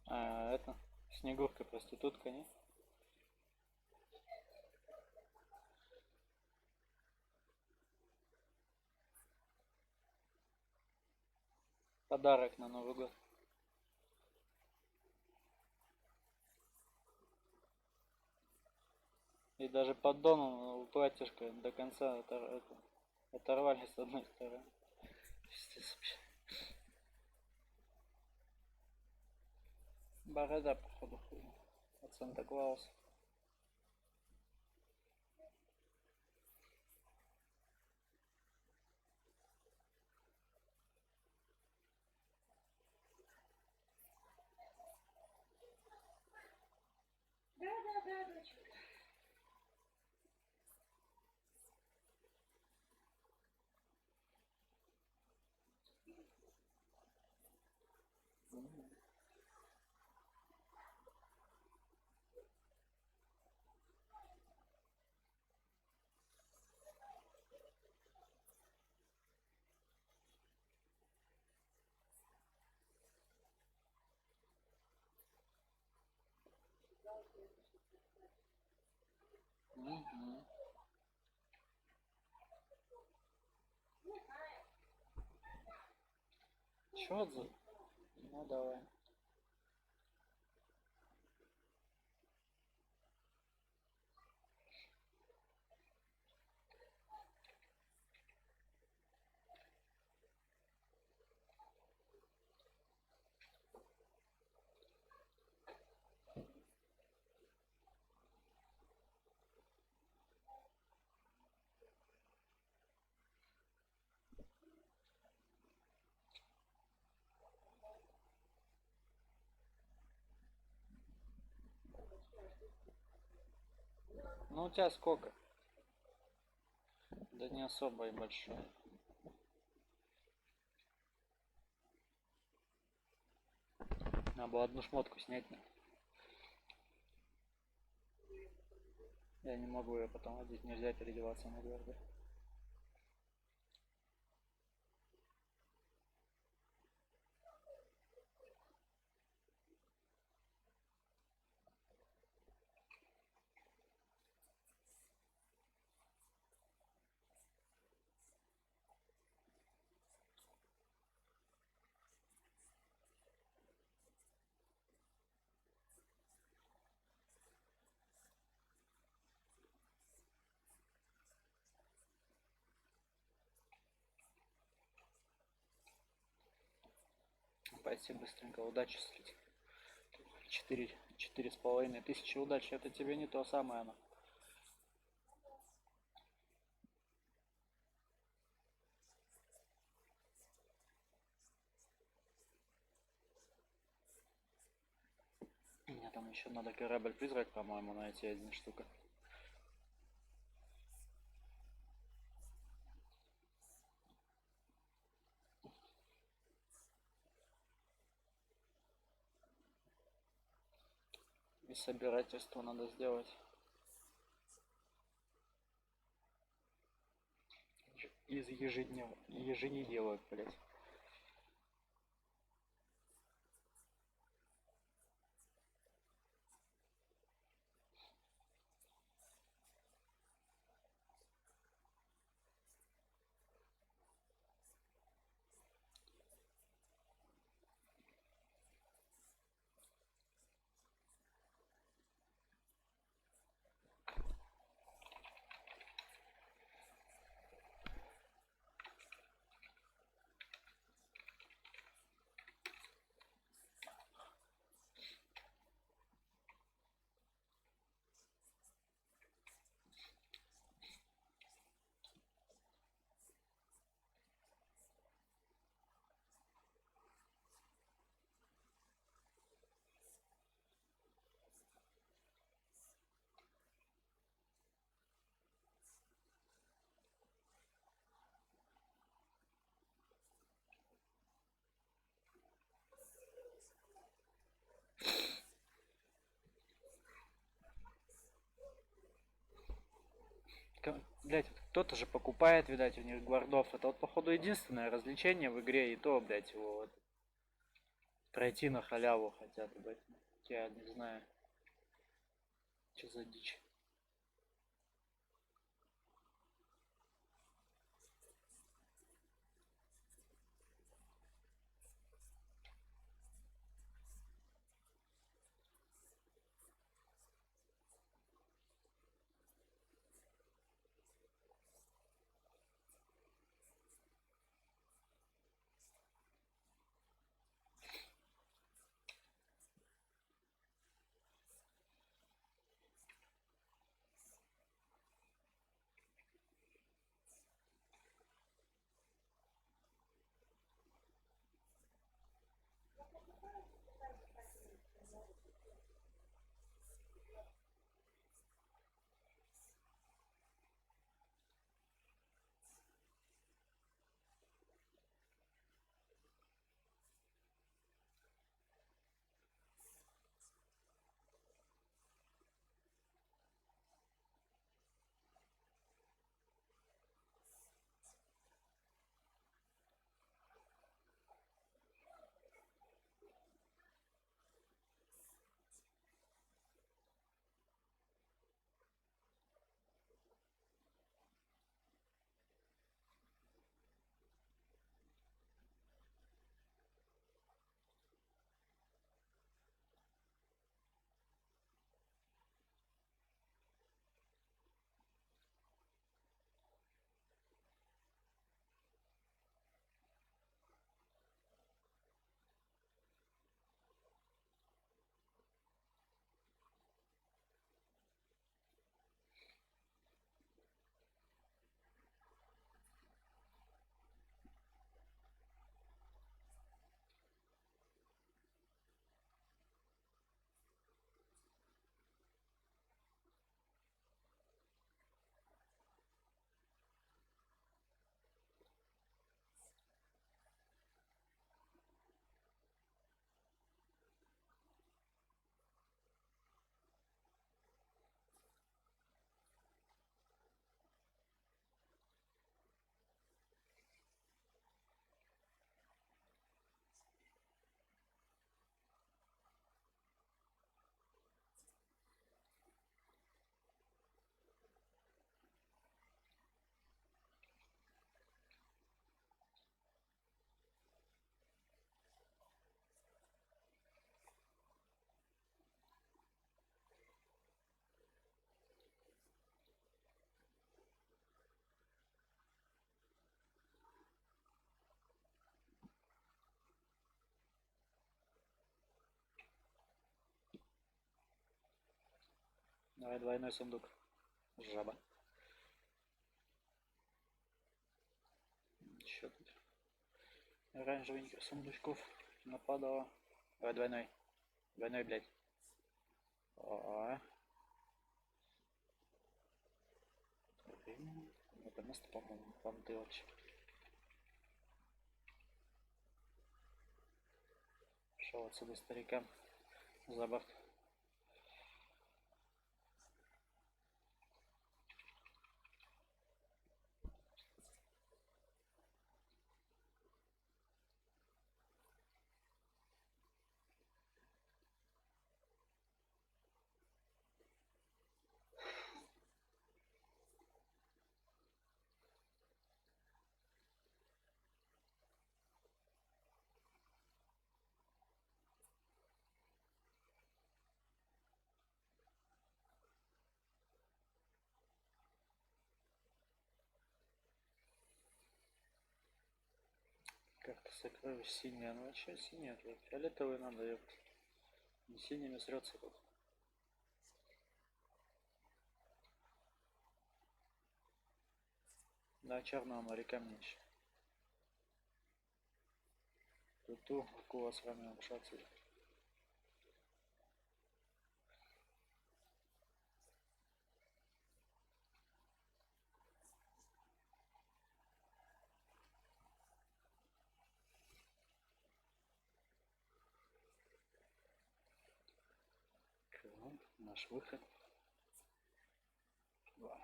А, это, Снегурка проститутка, не? Подарок на Новый год. И даже поддон у платьишка до конца оторвали с одной стороны. Пиздец вообще. Борода, походу, хуйня. От Санта-Клауса. Угу. Чё за... Ну давай. Ну у тебя сколько? Да не особо и большой. Надо было одну шмотку снять. Я не могу ее потом одеть, нельзя переодеваться на гвардию. Пойти быстренько, удачи слить. 4,5 тысячи удачи, это тебе не то самое оно. Мне там еще надо корабль-призрак, по-моему, найти одна штука. И собирательство надо сделать. Из еженеделок, блять. Блять, кто-то же покупает, видать, у них гвардов. Это вот, походу, единственное развлечение в игре, и то, блять, его вот пройти на халяву хотят, блять. Я не знаю, что за дичь. Давай двойной сундук. Жаба. Еще тут оранжевеньких сундучков нападало. Давай двойной. Двойной, блядь. О. Это место, по-моему, понты вообще. Пошел отсюда старикам за борт. Как-то сокровищ синяя, ну а что синяя? Фиолетовый надо, ёпт. Не синими срется тут. Да, черного моряка меньше. Тут акула с вами общаться. Наш выход. Два.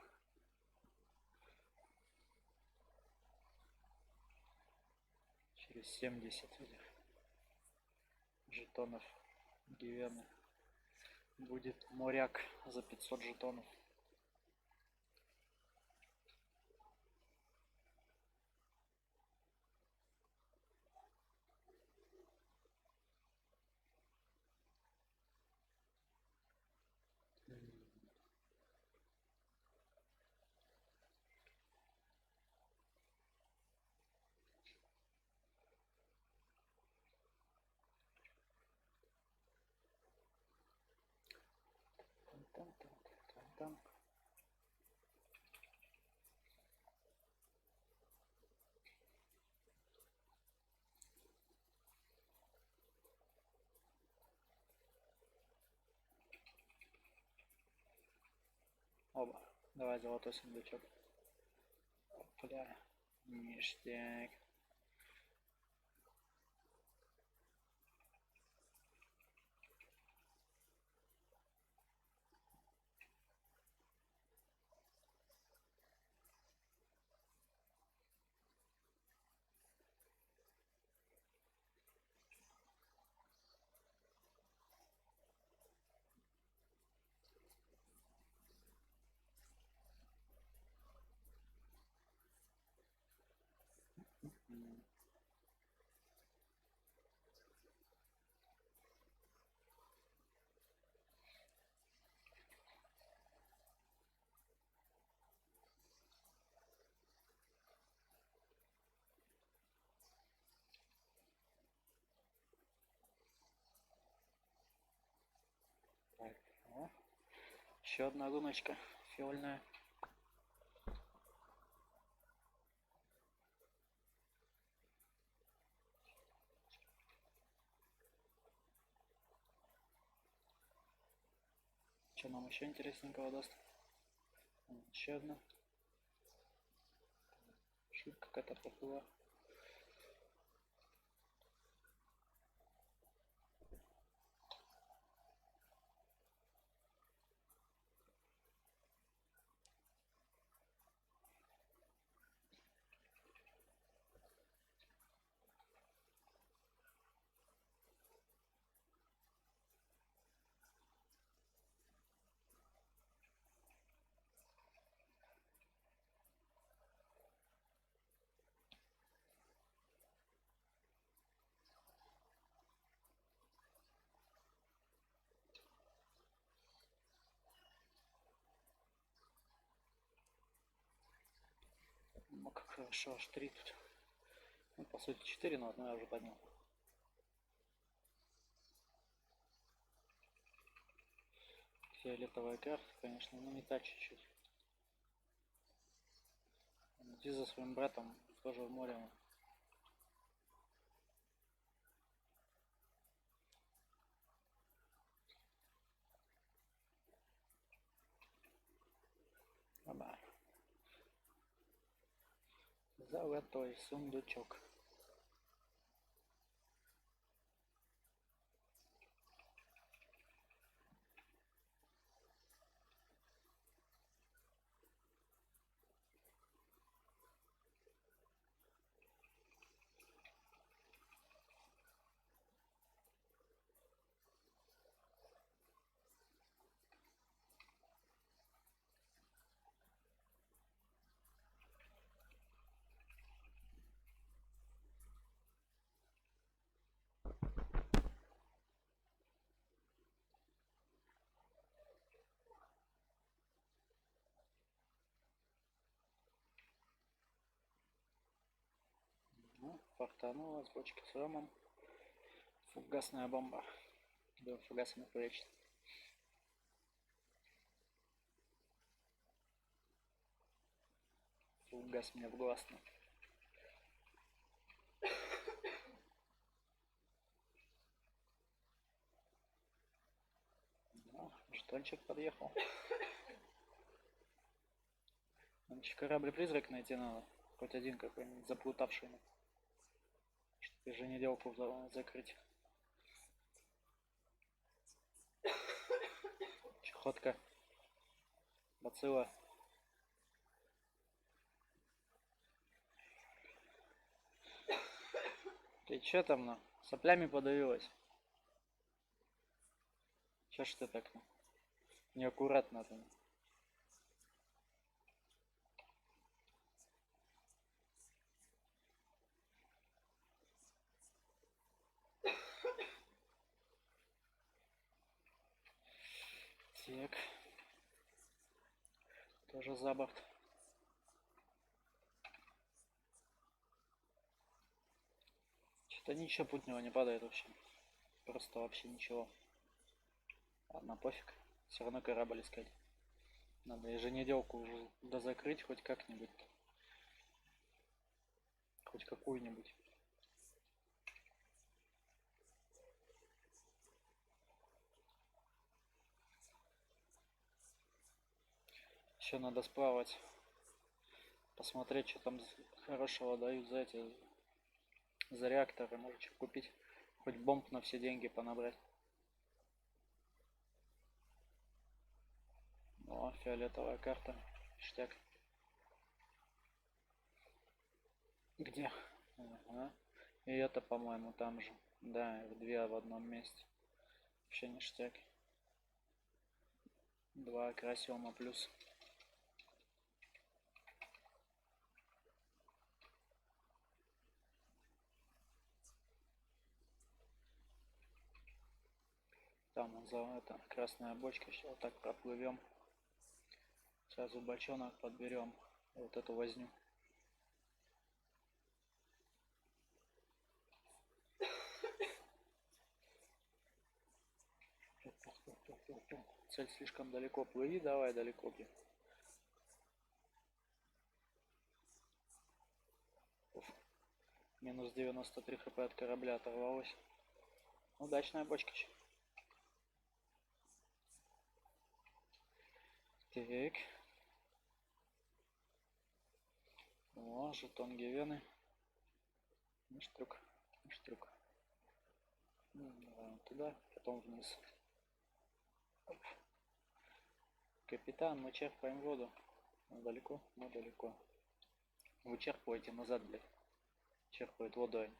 Через 70 этих жетонов гивены будет моряк за 500 жетонов. Там. Оба. Давай золотой сундучок. Опля. Ништяк. Так, о. Еще одна луночка фиольная. Что нам еще интересненького даст? Еще одна. Шутка какая-то поплыла. Ну как хорошо, аж 3 тут. Ну, по сути 4, но одно я уже поднял. Фиолетовая карта, конечно, но не та чуть-чуть. Иди за своим братом, тоже в море. Оба. Золотой сундучок. Ну, фартанула с бочки с ромом. Фугасная бомба. Да, фугасами прячет. Фугас мне в глаз. Ну, жетончик подъехал. Нам еще корабль-призрак найти надо. Хоть один какой-нибудь заплутавший. Чтобы еженеделку закрыть. Чехотка. Бацилла. Ты че там, на? Соплями подавилась? Че ж ты так, неаккуратно там? Так. Тоже за борт. Что-то ничего путнего не падает вообще. Просто вообще ничего. Ладно, пофиг. Все равно корабль искать. Надо еженеделку уже дозакрыть хоть как-нибудь. Хоть какую-нибудь. Еще надо сплавать. Посмотреть, что там хорошего дают за эти... За реакторы. Может, что купить. Хоть бомб на все деньги понабрать. О, фиолетовая карта. Штяк. Где? Ага. И это, по-моему, там же. Да, их две в одном месте. Вообще ништяк. 2 красиома плюс. Там он за это красная бочка. Сейчас вот так проплывем. Сразу бочонок подберем. Вот эту возню. Цель слишком далеко. Плыви, давай далеко. Уф. Минус 93 хп от корабля оторвалось. Удачная бочка. Так. О, жетон Гевены. Ништрук. Ништрук. Давай туда, потом вниз. Оп. Капитан, мы черпаем воду. Мы далеко? Мы далеко. Вы черпаете назад, блядь. Черпают воду.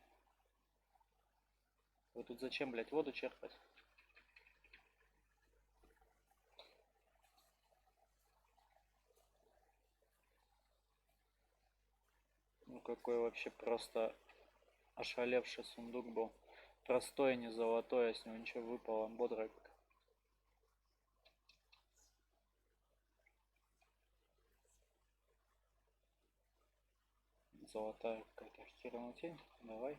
Вы тут зачем, блядь, воду черпать? Ну какой вообще просто ошалевший сундук был. Простой, не золотой, а с него ничего выпало. Бодрый. Золотая какая-то хернутень. Давай.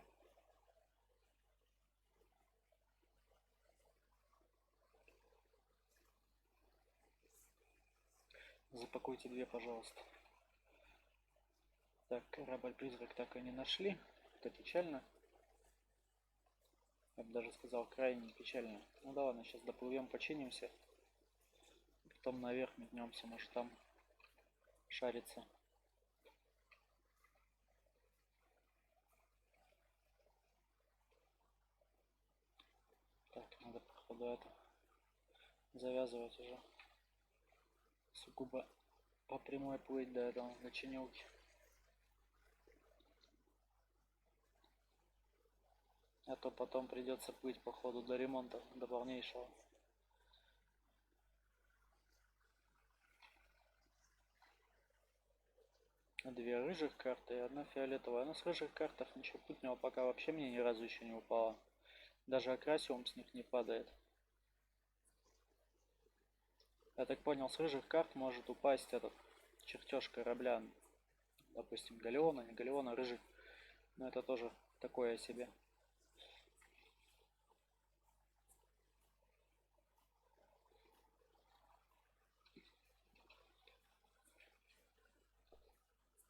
Запакуйте 2, пожалуйста. Так, корабль-призрак так и не нашли. Это печально. Я бы даже сказал, крайне печально. Ну да ладно, сейчас доплывем, починимся. Потом наверх метнемся, может там шарится. Так, надо походу это завязывать уже. Сугубо по прямой плыть до этого, до чинилки. А то потом придется плыть по ходу до ремонта, до полнейшего. Две рыжих карты и одна фиолетовая. Но с рыжих картах ничего путнего пока вообще мне ни разу еще не упало. Даже акрасиум с них не падает. Я так понял, с рыжих карт может упасть этот чертеж корабля. Допустим, галеона, не галеона, рыжий. Но это тоже такое себе.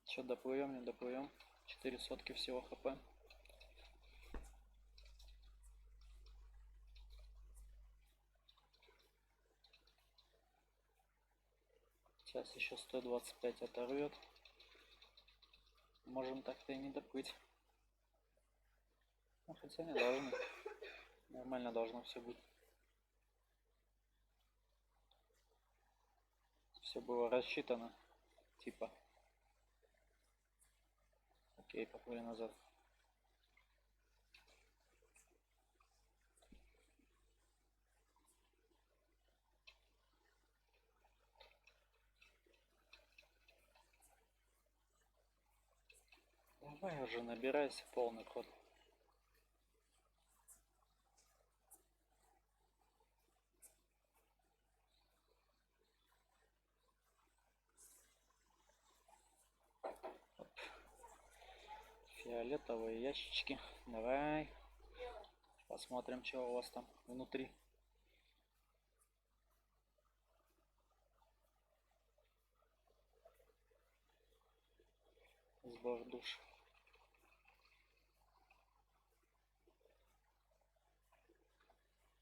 Че, доплывем, не доплывем? 4 сотки всего хп. Сейчас еще 125 оторвет. Можем так-то и не доплыть. Ну, хотя не должны. Нормально должно все быть. Все было рассчитано. Типа. Окей, поплыли назад. Давай уже набирайся полный ход. Оп. Фиолетовые ящички. Давай. Посмотрим, что у вас там внутри. Сбор душ.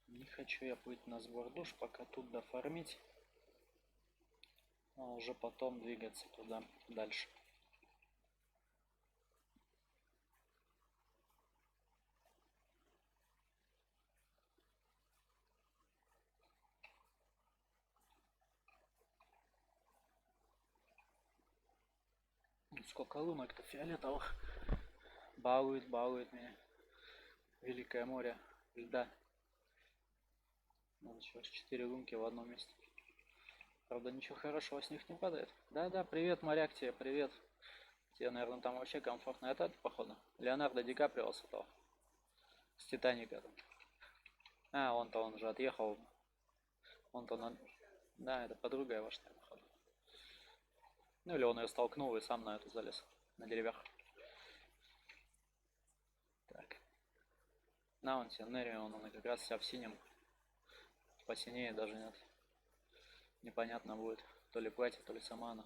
Не хочу я плыть на сбор душ, пока тут дофармить. А уже потом двигаться туда дальше. Сколько лунок-то фиолетовых. Балует меня. Великое море льда. Вот сейчас 4 лунки в одном месте. Правда, ничего хорошего с них не падает. Да-да, привет, моряк тебе, привет. Тебе, наверное, там вообще комфортно. Это походу. Леонардо Ди Каприо с этого. С Титаника. А, он же отъехал. Он-то на... Да, это подруга его, что ли, походу. Ну или он ее столкнул и сам на эту залез. На деревьях. Так. На, он тебе Нерион, он как раз вся в синем. Посинее даже нет. Непонятно будет. То ли платье, то ли сама она.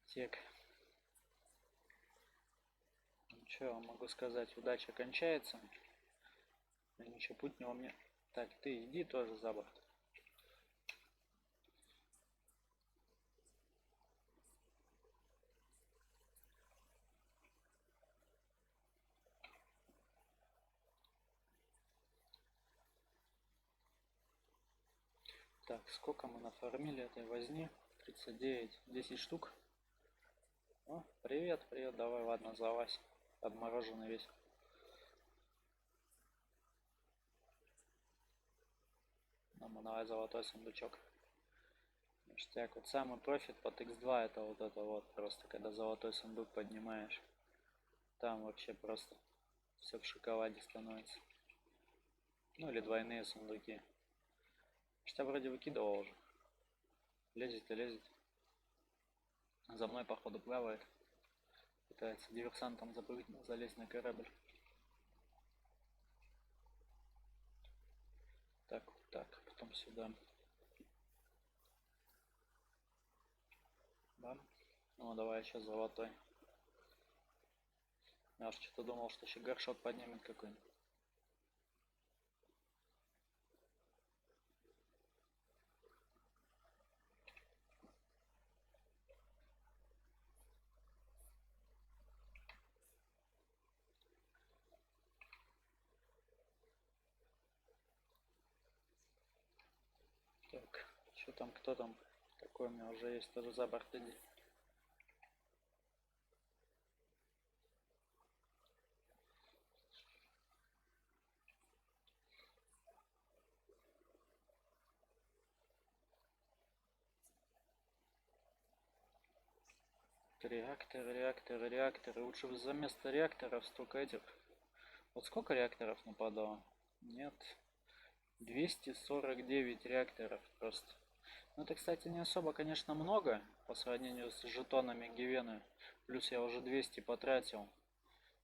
Тек. Ну, что я могу сказать? Удача кончается. Ничего путнего мне. Так, ты иди тоже за борт. Так, сколько мы нафармили этой возни? 39, 10 штук. О, привет, привет, давай, ладно, залазь. Обмороженный весь. Ну, давай золотой сундучок. Ништяк. Вот самый профит под x2 это вот просто, когда золотой сундук поднимаешь. Там вообще просто все в шоколаде становится. Ну или двойные сундуки. Что вроде выкидывал уже. Лезет и лезет. За мной походу плавает. Пытается диверсантом запрыгнуть, залезть на корабль. Так, вот так, потом сюда. Бам. Ну давай еще золотой. Я уж что-то думал, что еще горшок поднимет какой-нибудь. Так, что там, кто там? Такой у меня уже есть, тоже за борт иди. Реакторы. Лучше бы за место реакторов столько этих. Вот сколько реакторов нападало? Нет. 249 реакторов просто. Ну это, кстати, не особо, конечно, много по сравнению с жетонами Гивены. Плюс я уже 200 потратил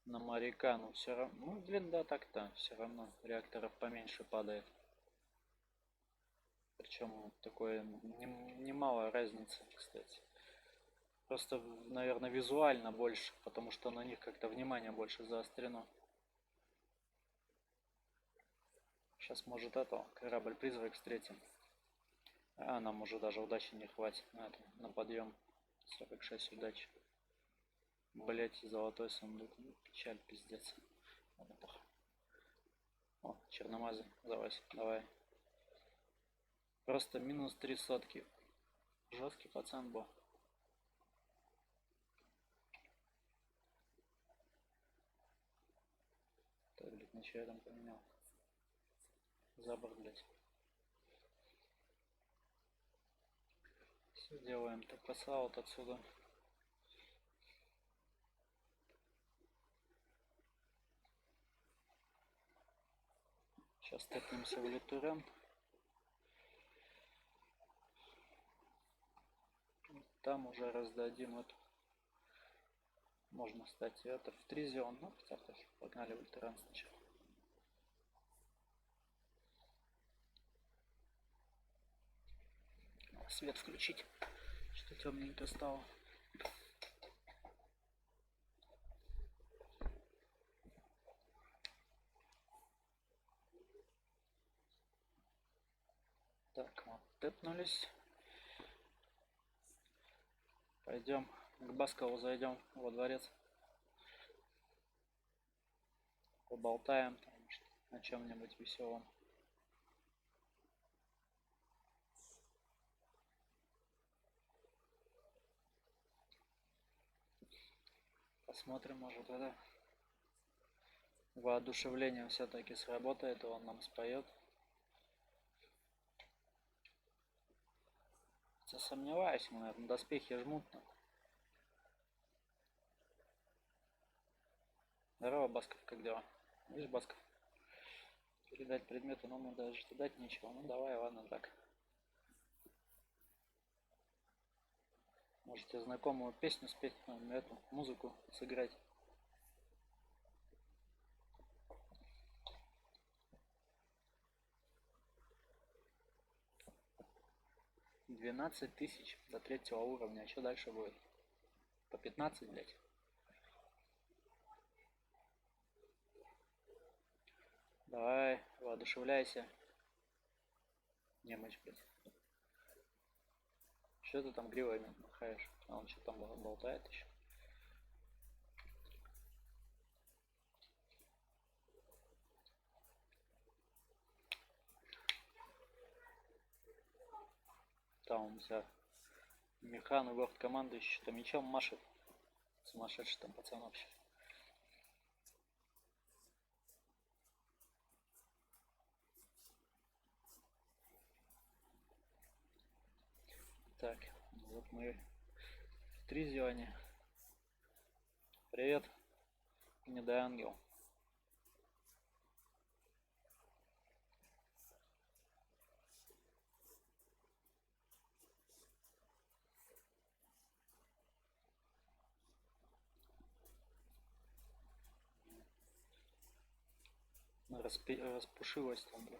на моряка. Но все равно, ну блин, да, так-то. Все равно реакторов поменьше падает. Причем такое немалая разница, кстати. Просто, наверное, визуально больше, потому что на них как-то внимание больше заострено. Сейчас, может, этого корабль-призрак встретим. А нам уже даже удачи не хватит на подъем. 46 удачи. Блять, золотой сундук. Ну, печаль, пиздец. О, черномазый, давай. Просто минус 3 сотки. Жесткий пацан был. Так, блядь, ничего я там поменял. Забор, блядь. Все делаем. Так посла вот отсюда. Сейчас тэпнемся в Литурен. Там уже раздадим эту. Можно, кстати, это в Тризион. Ну, хотя бы погнали в Литурен сначала. Свет включить. Что темненько стало. Так, вот, тэпнулись. Пойдем к Баскову зайдем во дворец. Поболтаем там о чем-нибудь веселом. Посмотрим, может, это воодушевление все-таки сработает, и он нам споет. Хотя сомневаюсь, мы, наверное, доспехи жмут. Здорово, Басков, как дела? Видишь, Басков? Передать предметы, но мы даже дать нечего. Ну давай, ладно, так. Можете знакомую песню спеть, эту музыку сыграть. $12 000 до 3-го уровня. А что дальше будет? По 15, блять. Давай, воодушевляйся. Немочь, блядь. Что ты там гривой махаешь? А он что там болтает еще? Там вся механ, ворд команды еще там мечом машет. Сумасшедший там пацан вообще. Так, вот мы в Тризионе. Привет, недоангел. Распушилась там, бля.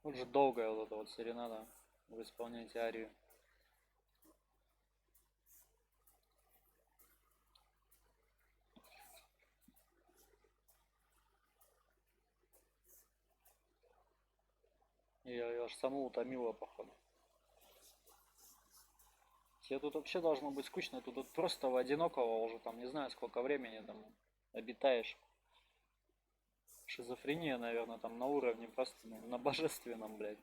Уже долгая вот эта вот серенада в исполнении арию. Я аж саму утомила, походу. Тебе тут вообще должно быть скучно, ты тут просто в одинокого уже там не знаю сколько времени там обитаешь. Шизофрения, наверное, там на уровне просто на божественном, блядь.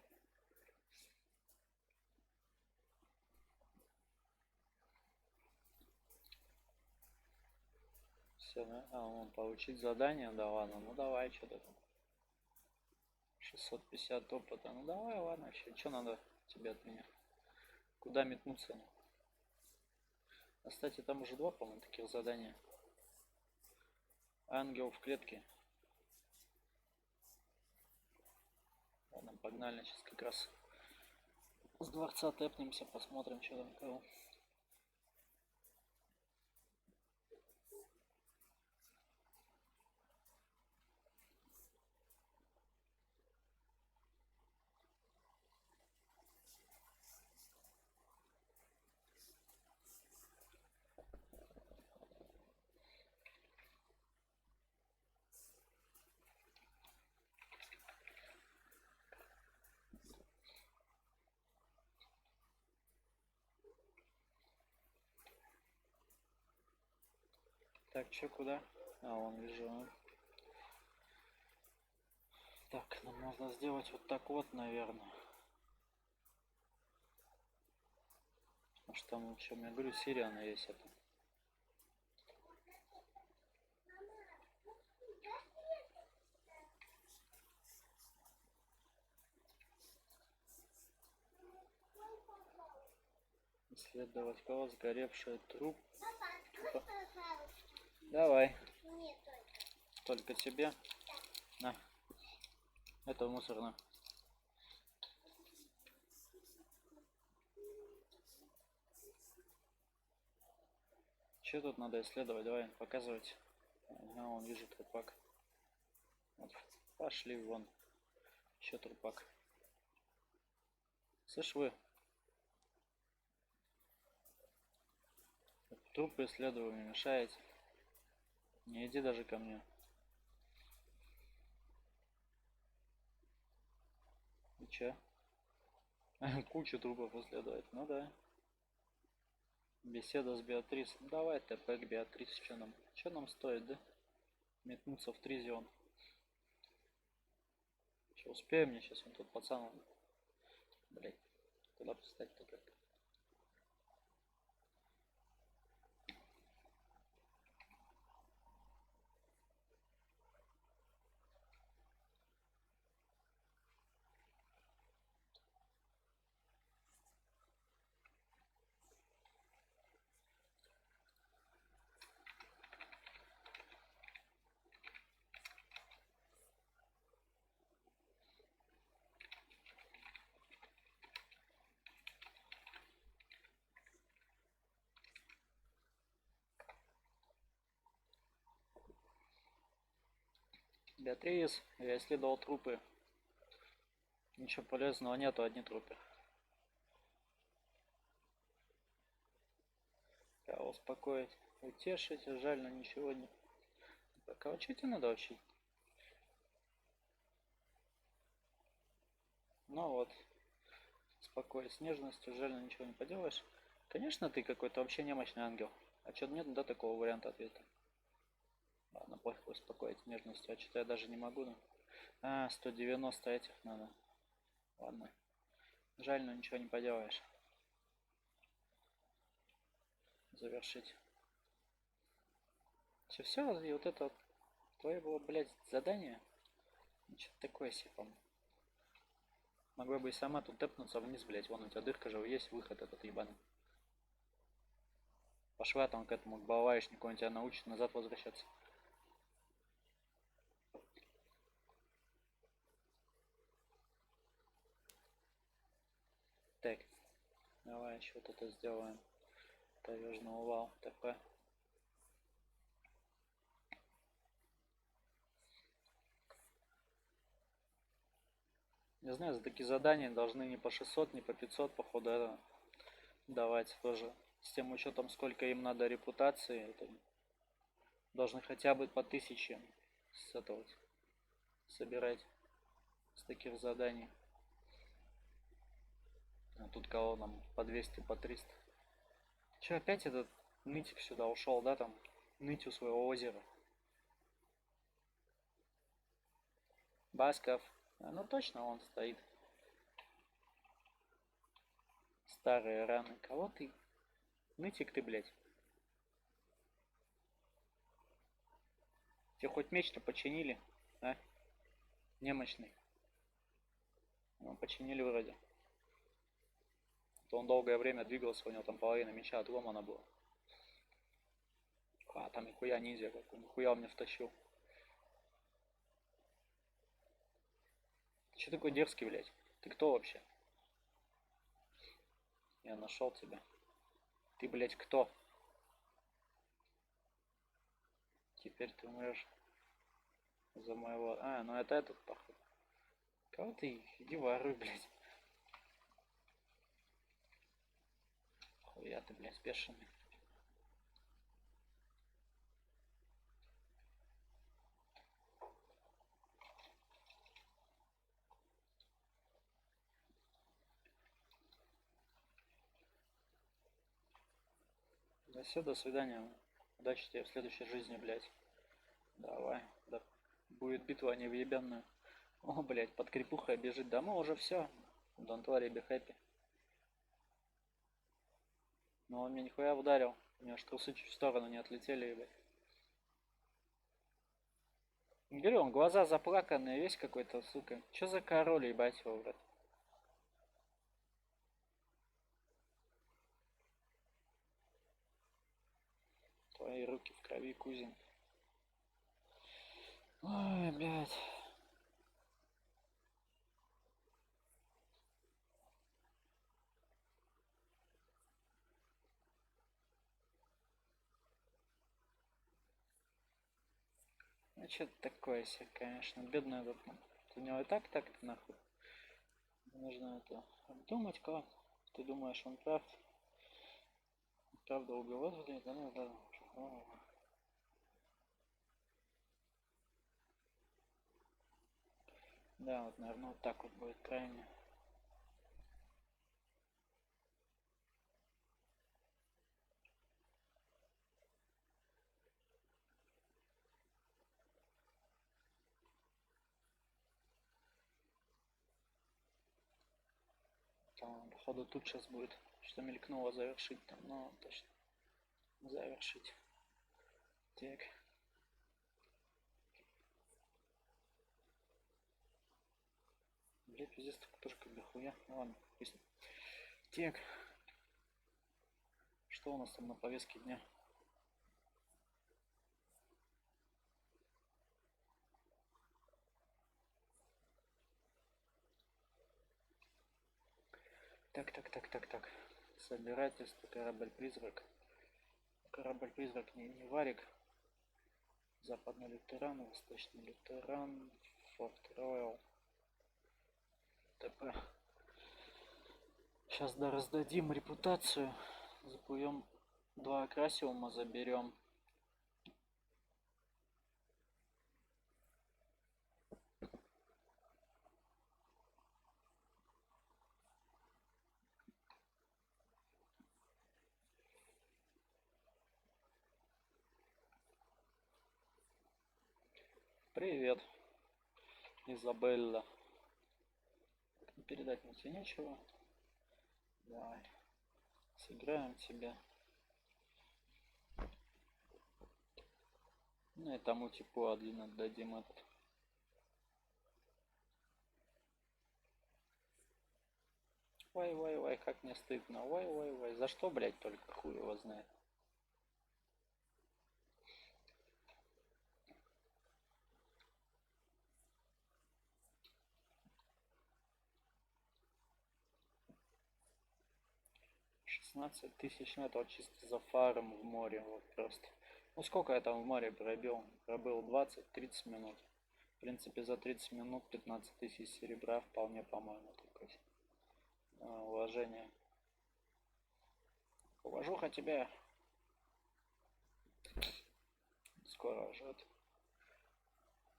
Все, да? А, вон, получить задание, да ладно, ну давай, что-то там. 650 опыта, ну давай, ладно, вообще, что надо тебе от меня? Куда метнуться? А, кстати, там уже два, по-моему, таких задания. Ангел в клетке. Ладно, погнали, сейчас как раз с дворца тэпнемся, посмотрим, что там кого. Так, что куда? А, вон вижу. Так, нам нужно сделать вот так вот, наверное. Потому что там, что я говорю, Сириана есть это. Исследовать кого? Сгоревший труп. Давай. Только тебе. На. Это мусорно. Что тут надо исследовать? Давай, показывать. Ага, он вижу трупак. Вот. Пошли вон. Еще трупак. Слышь вы? Трупы исследую, не мешаете. Не иди даже ко мне. И че? Кучу трупов исследовать. Ну да. Беседа с Беатрис. Давай ТП к Беатрис. Что нам стоит, да? Метнуться в Тризион. Че, успеем мне сейчас? Он тут пацан. Блять. Куда поставить-то как? Беатрис, я исследовал трупы. Ничего полезного нету, одни трупы. Кого успокоить? Утешить, жаль, но ничего не... Кого что тебе надо вообще? Ну вот. Успокоить с нежностью, жаль, но ничего не поделаешь. Конечно, ты какой-то вообще немощный ангел. А что нет, да, такого варианта ответа? Ладно, пофиг, успокоить с нежностью. А что-то я даже не могу, да? А, 190 этих надо. Ладно. Жаль, но ничего не поделаешь. Завершить. Все, и вот это вот твое было, блядь, задание. Что-то такое себе, по-моему. Могла бы и сама тут тэпнуться вниз, блядь. Вон у тебя дырка же есть, выход этот ебаный. Пошла там к этому, к балалайшнику, он тебя научит назад возвращаться. Так, давай еще вот это сделаем. Таежный увал, ТП. Не знаю, за такие задания должны не по 600, не по 500, походу, это давать тоже. С тем учетом, сколько им надо репутации, это должны хотя бы по 1000 с этого вот собирать с таких заданий. А тут кого нам по 200, по 300. Че, опять этот нытик сюда ушел, да, там? Ныть у своего озера. Басков. Ну точно он стоит. Старые раны. Кого ты? Нытик ты, блядь. Тебе хоть меч-то починили, а? Немощный. Ну, починили вроде. То он долгое время двигался, у него там половина меча отломана была. А, там нихуя ниндзя какой, нихуя он мне втащил. Ты че такой дерзкий, блядь? Ты кто вообще? Я нашел тебя. Ты, блядь, кто? Теперь ты умрешь за моего... А, ну это этот, походу. Кого ты? Иди воруй, блядь. Хуя ты, блядь, бешеный. Да все, до свидания. Удачи тебе в следующей жизни, блядь. Давай. Да. Будет битва невъебенная. О, блядь, под крепухой бежит домой, уже все. Don't worry, be happy. Но он меня нихуя ударил. У меня аж трусы чуть в сторону не отлетели, ебать. Говорю, он глаза заплаканные, весь какой-то, сука. Че за король, ебать его, блядь. Твои руки в крови, кузин. Ой, блядь. Ну что-то такое себе, конечно. Бедный этот. У него и так-то нахуй. Нужно это обдумать как. Ты думаешь, он прав? Правда убивать людей? Да, ну да. Да, вот, наверное, вот так вот будет правильно. Там, походу, тут сейчас будет. Что мелькнуло завершить там, ну, точно. Завершить. Так. Блять, пиздец, так тоже как дохуя. Ну ладно, пусть. Так. Что у нас там на повестке дня? Так. Собирательство, корабль-призрак. Корабль-призрак не варик. Западный лютеран, восточный лютеран, Форт Роyal. ТП. Сейчас да раздадим репутацию. Заплывем 2 акрасиума, заберем. Привет, Изабелла. Передать мне тебе нечего. Давай. Сыграем тебя. Ну и тому типу один отдадим этот. Вай, как мне стыдно. Вай. За что, блять, только хуй его знает. 16 тысяч, ну это вот чисто за фарм в море, вот просто. Ну сколько я там в море пробил? Пробыл 20-30 минут. В принципе, за 30 минут 15 тысяч серебра вполне, по-моему, такое уважение. Уважуха тебе. Скоро ждет.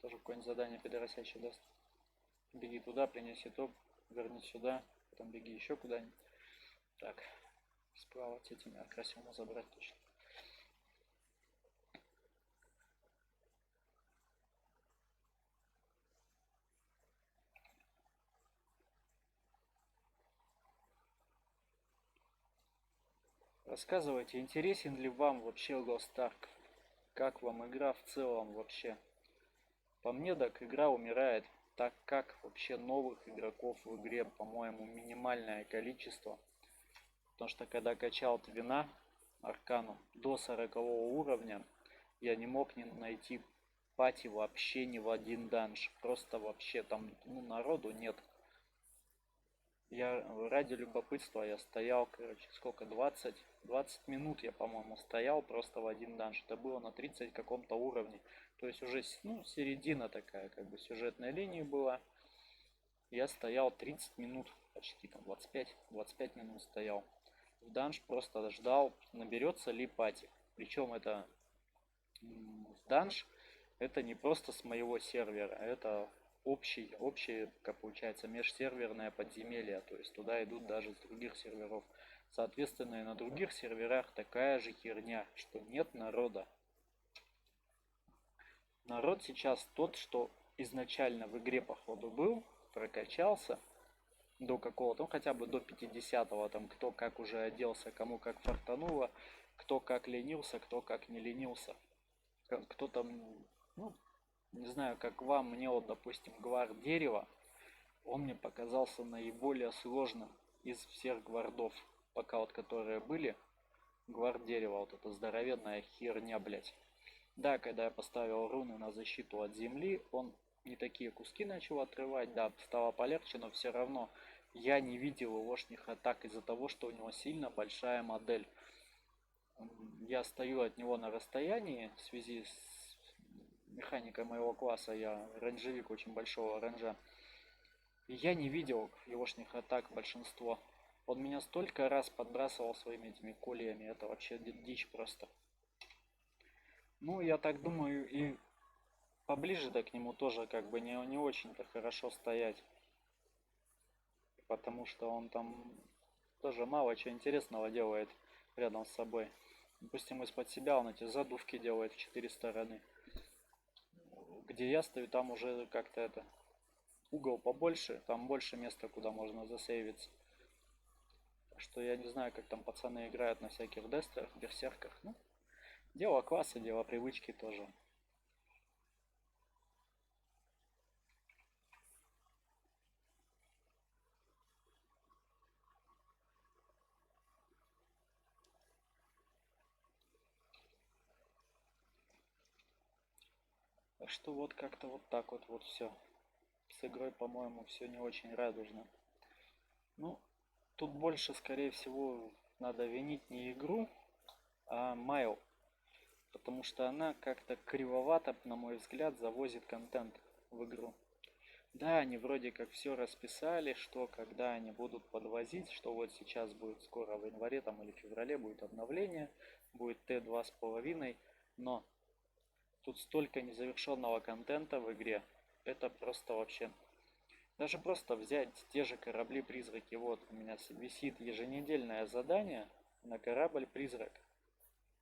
Тоже какое-нибудь задание пидоросящее даст. Беги туда, принеси то, верни сюда, потом беги еще куда-нибудь. Так, справа с этими красивому забрать точно. Рассказывайте, интересен ли вам вообще Lost Ark? Как вам игра в целом вообще? По мне, так игра умирает, так как вообще новых игроков в игре, по-моему, минимальное количество. Потому что когда качал Твина, Аркану, до 40 уровня, я не мог не найти пати вообще ни в один данж. Просто вообще там народу нет. Я ради любопытства я стоял, короче, сколько, 20 минут я, по-моему, стоял просто в один данж. Это было на 30 каком-то уровне. То есть уже, середина такая, как бы сюжетная линия была. Я стоял 30 минут, почти там 25 минут стоял. В данж просто ждал, наберется ли пати. Причем это данж, это не просто с моего сервера, это общее, как получается, межсерверное подземелье, то есть туда идут даже с других серверов. Соответственно, и на других серверах такая же херня, что нет народа. Народ сейчас тот, что изначально в игре, походу, был, прокачался до какого-то, хотя бы до 50-го, там, кто как уже оделся, кому как фартануло, кто как ленился, кто как не ленился. Кто там, ну, не знаю, как вам, мне вот, допустим, гвард дерева, он мне показался наиболее сложным из всех гвардов, пока вот которые были. Гвард дерева, вот эта здоровенная херня, блять. Да, когда я поставил руны на защиту от земли, он не такие куски начал отрывать, да, стало полегче, но все равно я не видел егошних атак из-за того, что у него сильно большая модель. Я стою от него на расстоянии в связи с механикой моего класса, я рейнджевик очень большого рейнджа. И я не видел егошних атак большинство. Он меня столько раз подбрасывал своими этими кольями, это вообще дичь просто. Ну, я так думаю, и поближе-то к нему тоже как бы не очень-то хорошо стоять. Потому что он там тоже мало чего интересного делает рядом с собой. Допустим, из-под себя он эти задувки делает в 4 стороны. Где я стою, там уже как-то это угол побольше, там больше места, куда можно засейвиться. Так что я не знаю, как там пацаны играют на всяких дестерах, берсерках. Ну, дело класса, дело привычки тоже. Так что вот как-то вот так вот все. С игрой, по-моему, все не очень радужно. Ну, тут больше, скорее всего, надо винить не игру, а Майл. Потому что она как-то кривовато, на мой взгляд, завозит контент в игру. Да, они вроде как все расписали, что когда они будут подвозить, что вот сейчас будет скоро в январе там или феврале будет обновление, будет Т2,5, но тут столько незавершенного контента в игре, это просто вообще. Даже просто взять те же корабли-призраки, вот у меня висит еженедельное задание на корабль-призрак.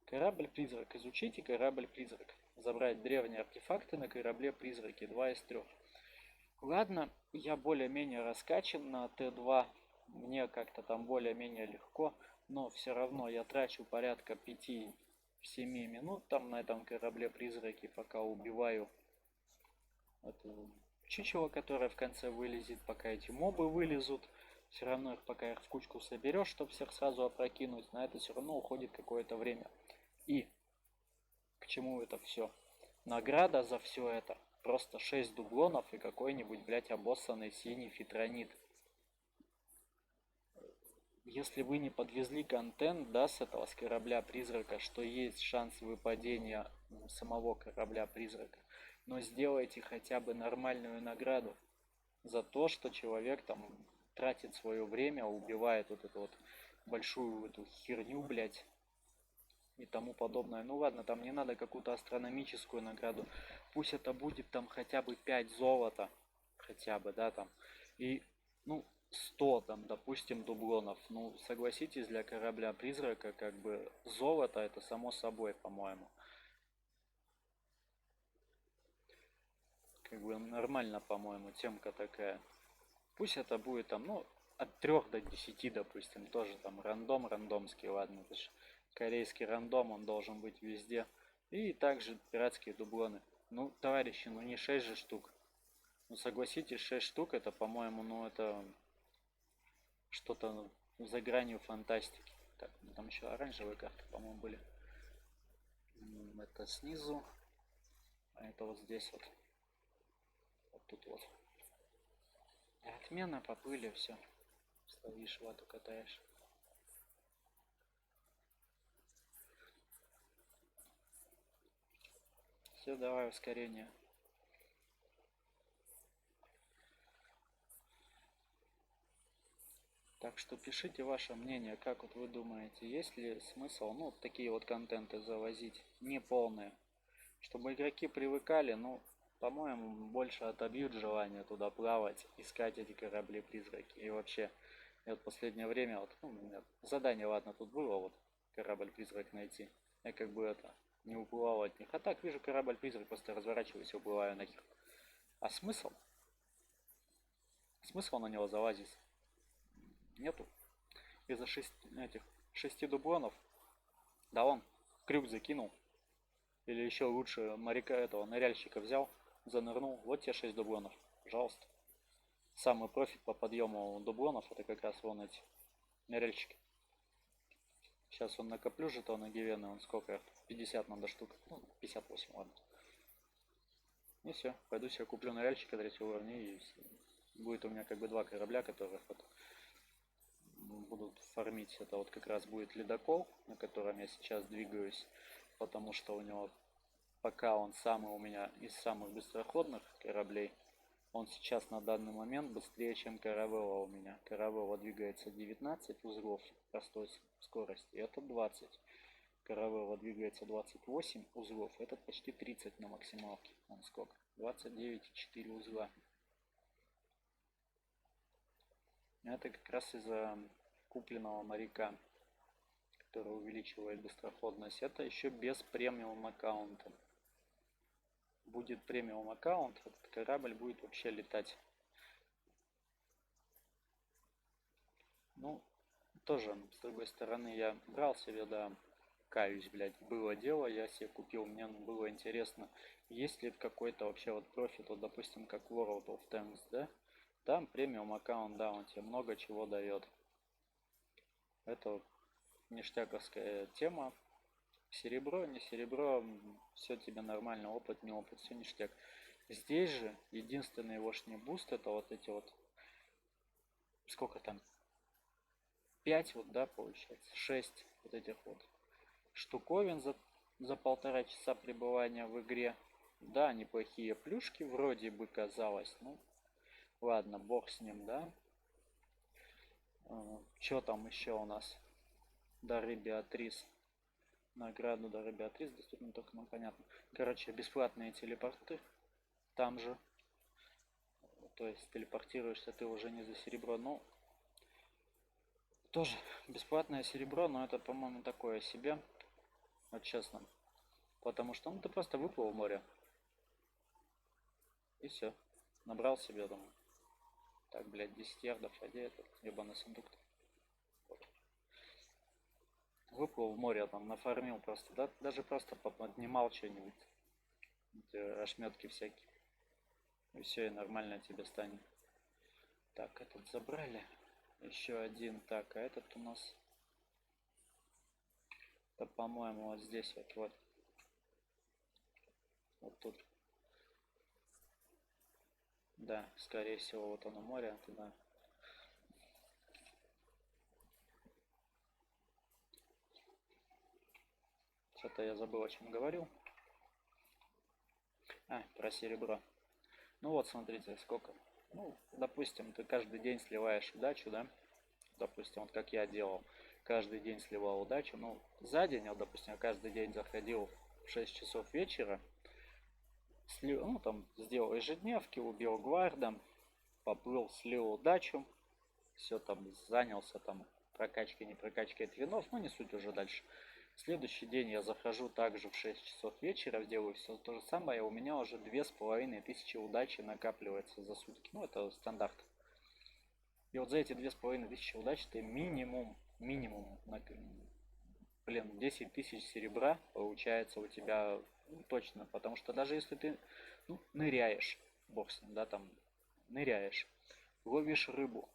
Корабль-призрак, изучите корабль-призрак. Забрать древние артефакты на корабле-призраке, 2 из 3. Ладно, я более-менее раскачан на Т2, мне как-то там более-менее легко, но все равно я трачу порядка 5-7 минут там на этом корабле призраки, пока убиваю эту чучело, которое в конце вылезет, пока эти мобы вылезут. Все равно их, пока их в кучку соберешь, чтобы всех сразу опрокинуть, на это все равно уходит какое-то время. И к чему это все? Награда за все это просто 6 дублонов и какой-нибудь, блять, обоссанный синий фитронит. Если вы не подвезли контент, да, с этого, с корабля призрака, что есть шанс выпадения самого корабля призрака, но сделайте хотя бы нормальную награду за то, что человек там тратит свое время, убивает вот эту вот большую эту херню, блять, и тому подобное. Ну ладно, там не надо какую-то астрономическую награду. Пусть это будет там хотя бы 5 золота, хотя бы, да, там. И, ну, 100 там, допустим, дублонов. Ну, согласитесь, для корабля призрака, как бы, золото это само собой, по-моему. Как бы нормально, по-моему, темка такая. Пусть это будет там, ну, от 3 до 10, допустим, тоже там рандомский, ладно, это же корейский рандом, он должен быть везде. И также пиратские дублоны. Ну, товарищи, ну не 6 же штук. Ну, согласитесь, 6 штук, это, по-моему, ну, это что-то за гранью фантастики. Так, ну, там еще оранжевые карты, по-моему, были. Это снизу, а это вот здесь вот. Вот тут вот. Отмена по пыли, все. Словишь, вату катаешь. Все, давай ускорение. Так что пишите ваше мнение, как вот вы думаете, есть ли смысл, ну, такие вот контенты завозить, не полные, чтобы игроки привыкали, ну, по-моему, больше отобьют желание туда плавать, искать эти корабли-призраки. И вообще, я вот в последнее время, вот, ну, у меня задание, ладно, тут было, вот, корабль-призрак найти. Я как бы это, не уплывал от них. А так вижу корабль-призрак, просто разворачиваюсь и уплываю на них. А смысл? Смысл на него залазить нету. Из-за шести дублонов, да он крюк закинул. Или еще лучше моряка этого ныряльщика взял, занырнул. Вот тебе 6 дублонов. Пожалуйста. Самый профит по подъему дублонов это как раз вон эти ныряльщики. Сейчас он накоплю жетоны Гивены, он сколько? 50 надо штук. Ну, 58, ладно. И все. Пойду себе куплю ныряльщика 3 уровня и будет у меня как бы 2 корабля, которых вот будут фармить. Это вот как раз будет ледокол, на котором я сейчас двигаюсь, потому что у него пока он самый у меня из самых быстроходных кораблей, он сейчас на данный момент быстрее, чем Каравелла у меня. Каравелла двигается 19 узлов простой скорости, это 20. Каравелла двигается 28 узлов, этот почти 30 на максималке. Он сколько? 29,4 узла. Это как раз из-за купленного моряка, который увеличивает быстроходность. Это еще без премиум аккаунта. Будет премиум аккаунт, этот корабль будет вообще летать. Ну, тоже, с другой стороны, я брал себе, да, каюсь, блядь, было дело, я себе купил, мне было интересно, есть ли какой-то вообще вот профит, вот, допустим, как World of Tanks, да? Там премиум аккаунт, да, он тебе много чего дает. Это вот ништяковская тема. Серебро, не серебро, все тебе нормально, опыт, не опыт, все ништяк. Здесь же единственный вошний буст это вот эти вот, сколько там, 5 вот, да, получается, 6 вот этих вот штуковин за 1,5 часа пребывания в игре. Да, неплохие плюшки вроде бы казалось, ну, ладно, бог с ним, да. Что там еще у нас? Дары Беатрис. Награду Дары Беатрис доступны только нам, понятно. Короче, бесплатные телепорты там же. То есть телепортируешься ты уже не за серебро, ну, тоже бесплатное серебро, но это, по-моему, такое себе. Вот честно. Потому что, ну, ты просто выплыл в море. И все. Набрал себе там Так, блядь, 10 ярдов, а где этот ебаный сундук? Выплыл в море, там нафармил просто, да, даже просто поднимал что-нибудь, ошметки всякие. И все, и нормально тебе станет. Так, этот забрали. Еще один. Так, а этот у нас... Это, по-моему, вот здесь вот. Вот тут. Да, скорее всего, вот оно море туда. Что-то я забыл, о чем говорил. Про серебро. Ну вот, смотрите, сколько. Ну, допустим, ты каждый день сливаешь удачу, да? Допустим, вот как я делал. Каждый день сливал удачу. Ну, за день, вот, допустим, я каждый день заходил в 6 часов вечера. Ну, там, сделал ежедневки, убил гварда, поплыл, слил удачу. Все там, занялся там прокачкой, не прокачкой твинов, но не суть уже дальше. Следующий день я захожу также в 6 часов вечера, делаю все то же самое, и у меня уже 2500 удачи накапливается за сутки. Ну, это стандарт. И вот за эти 2500 удачи ты минимум, блин, 10 тысяч серебра получается у тебя, ну, точно. Потому что даже если ты, ну, ныряешь, бог с ним, да, там, ныряешь, ловишь рыбу,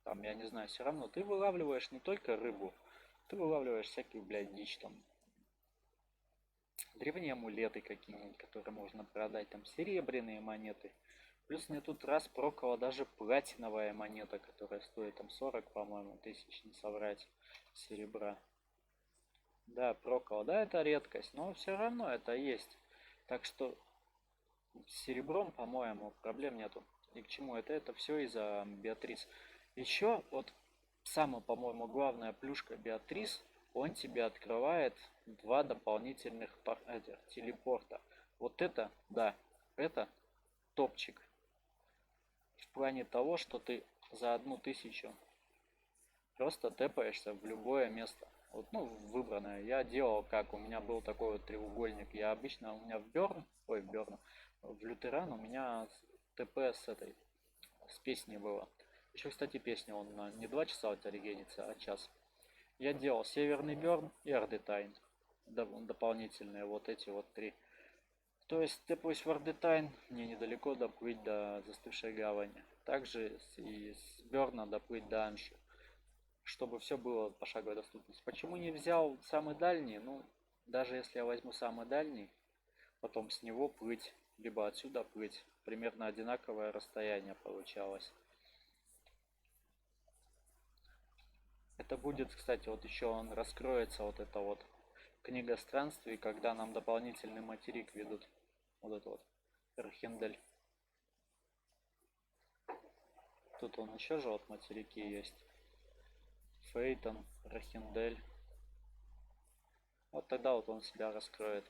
там, я не знаю, все равно ты вылавливаешь не только рыбу, ты вылавливаешь всякую, блядь, дичь, там, древние амулеты какие-нибудь, которые можно продать, там, серебряные монеты. Плюс мне тут раз прокала даже платиновая монета, которая стоит там 40, по-моему, тысяч, не соврать, серебра. Да, прокала, да, это редкость, но все равно это есть. Так что с серебром, по-моему, проблем нету. И к чему это? Это все из-за Беатрис. Еще вот самая, по-моему, главная плюшка Беатрис, он тебе открывает два дополнительных телепорта. Вот это, да, это топчик. В плане того, что ты за 1000 просто тэпаешься в любое место. Вот, ну, выбранное. Я делал как, у меня был такой вот треугольник. Я обычно, у меня в Лютеран у меня ТП с песней было. Еще, кстати, песня, он не 2 часа у тебя регенится, а час. Я делал Северный Берн и Ардетайн. Дополнительные вот эти вот три. То есть тэпаюсь в Ардетайн, мне недалеко доплыть до застывшей гавани. Также и с Берна доплыть до Анши, чтобы все было пошаговой доступности. Почему не взял самый дальний? Ну, даже если я возьму самый дальний, потом с него плыть, либо отсюда плыть, примерно одинаковое расстояние получалось. Это будет, кстати, вот еще он раскроется, вот это вот книга странствий, когда нам дополнительный материк ведут. Вот это вот Эрхендель. Тут он еще же вот материки есть. Фейтон, Рахендель. Вот тогда вот он себя раскроет.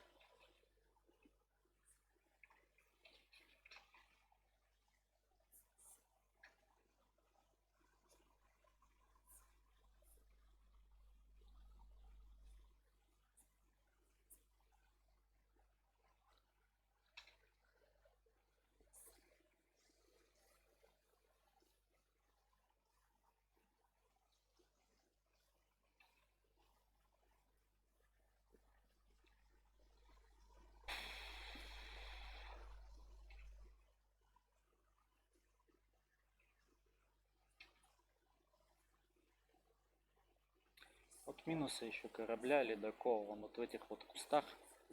Вот минусы еще корабля ледокола. Он вот в этих вот кустах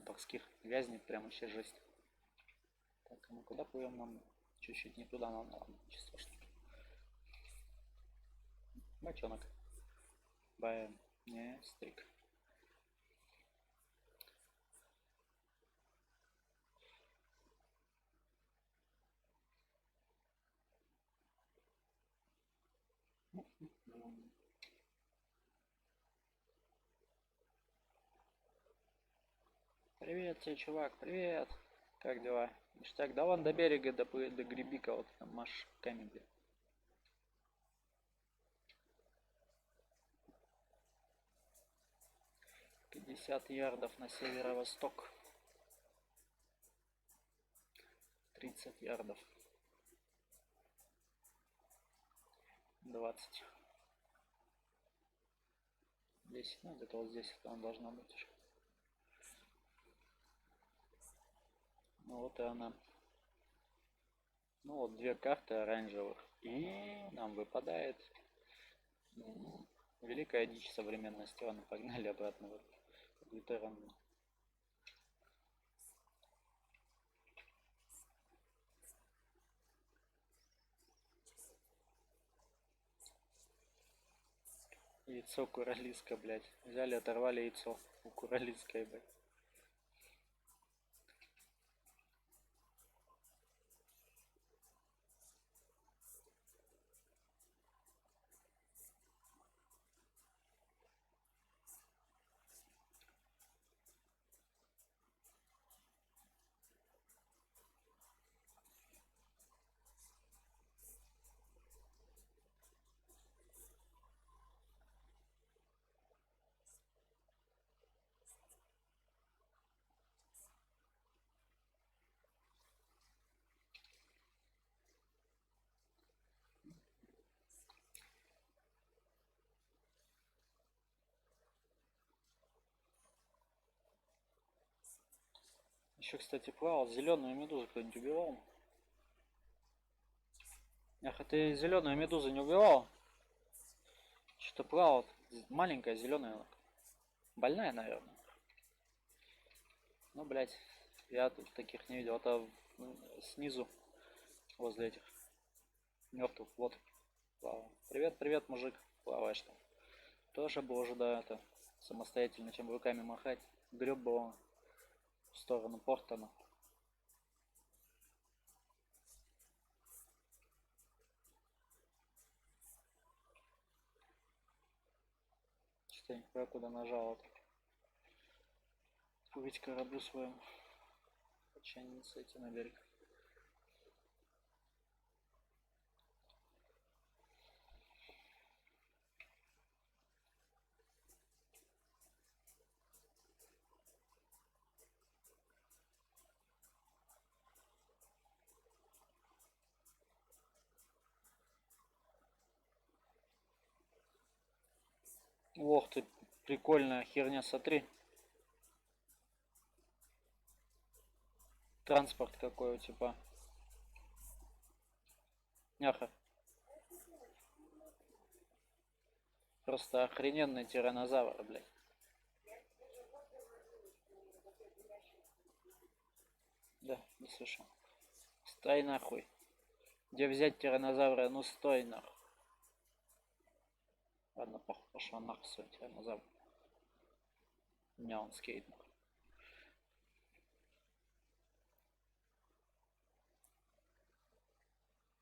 морских вязнет прям вообще жесть. Так, а мы куда плывем? Нам чуть-чуть не туда, нам ладно, чисто что. Бочонок. Не, стрик. Привет тебе, чувак, привет. Как дела? Ништяк, да вон до берега до грибика, вот там маш камень, блин. 50 ярдов на северо-восток. 30 ярдов. 20. 10, ну где-то вот здесь она должна быть. Ну вот и она. Ну вот две карты оранжевых. И нам выпадает Великая дичь современности. Ладно, погнали обратно в Глитеран. Яйцо куралиска, блядь. Взяли, оторвали яйцо у куралиской, блядь. Еще, кстати, плавал. Зеленую медузу кто-нибудь убивал? Ах, а ты зеленую медузу не убивал? Что-то плавал. Маленькая зеленая. Больная, наверное. Ну, блядь, я тут таких не видел. Это снизу, возле этих мертвых. Вот, плавал. Привет, привет, мужик. Плаваешь там. Тоже бы уже, да, это самостоятельно, чем руками махать. Греб бы он в сторону Портона. Что я не знаю, куда нажал. Плыть кораблю своему. Хотя не сойти на берег. Ох ты, прикольная херня, смотри. Транспорт какой у тебя. Няха. Просто охрененный тиранозавр, блядь. Да, не слышал. Стой нахуй. Где взять тиранозавра? Ну стой нахуй. Ладно, пошел нахуй свой тиранозавр. У меня он скейт.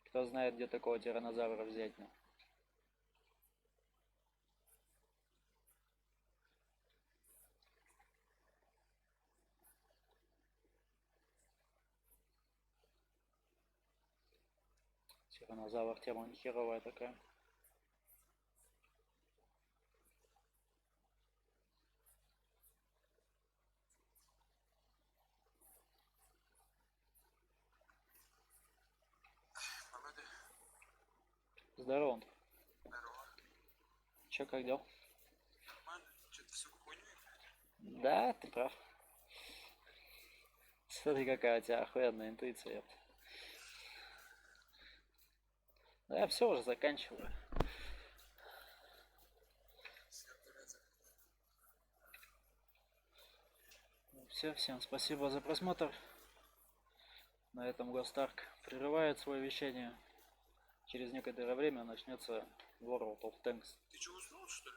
Кто знает, где такого тиранозавра взять? Ну? Тиранозавр тема херовая такая. Здорово. Здорово. Чё, как дел? Нормально? Что-то все хуйню. Да, ты прав. Смотри, какая у тебя охуенная интуиция. Да, я все уже заканчиваю. Все, всем спасибо за просмотр. На этом Гостарк прерывает свое вещание. Через некоторое время начнется World of Tanks. Ты что, уснул, что ли?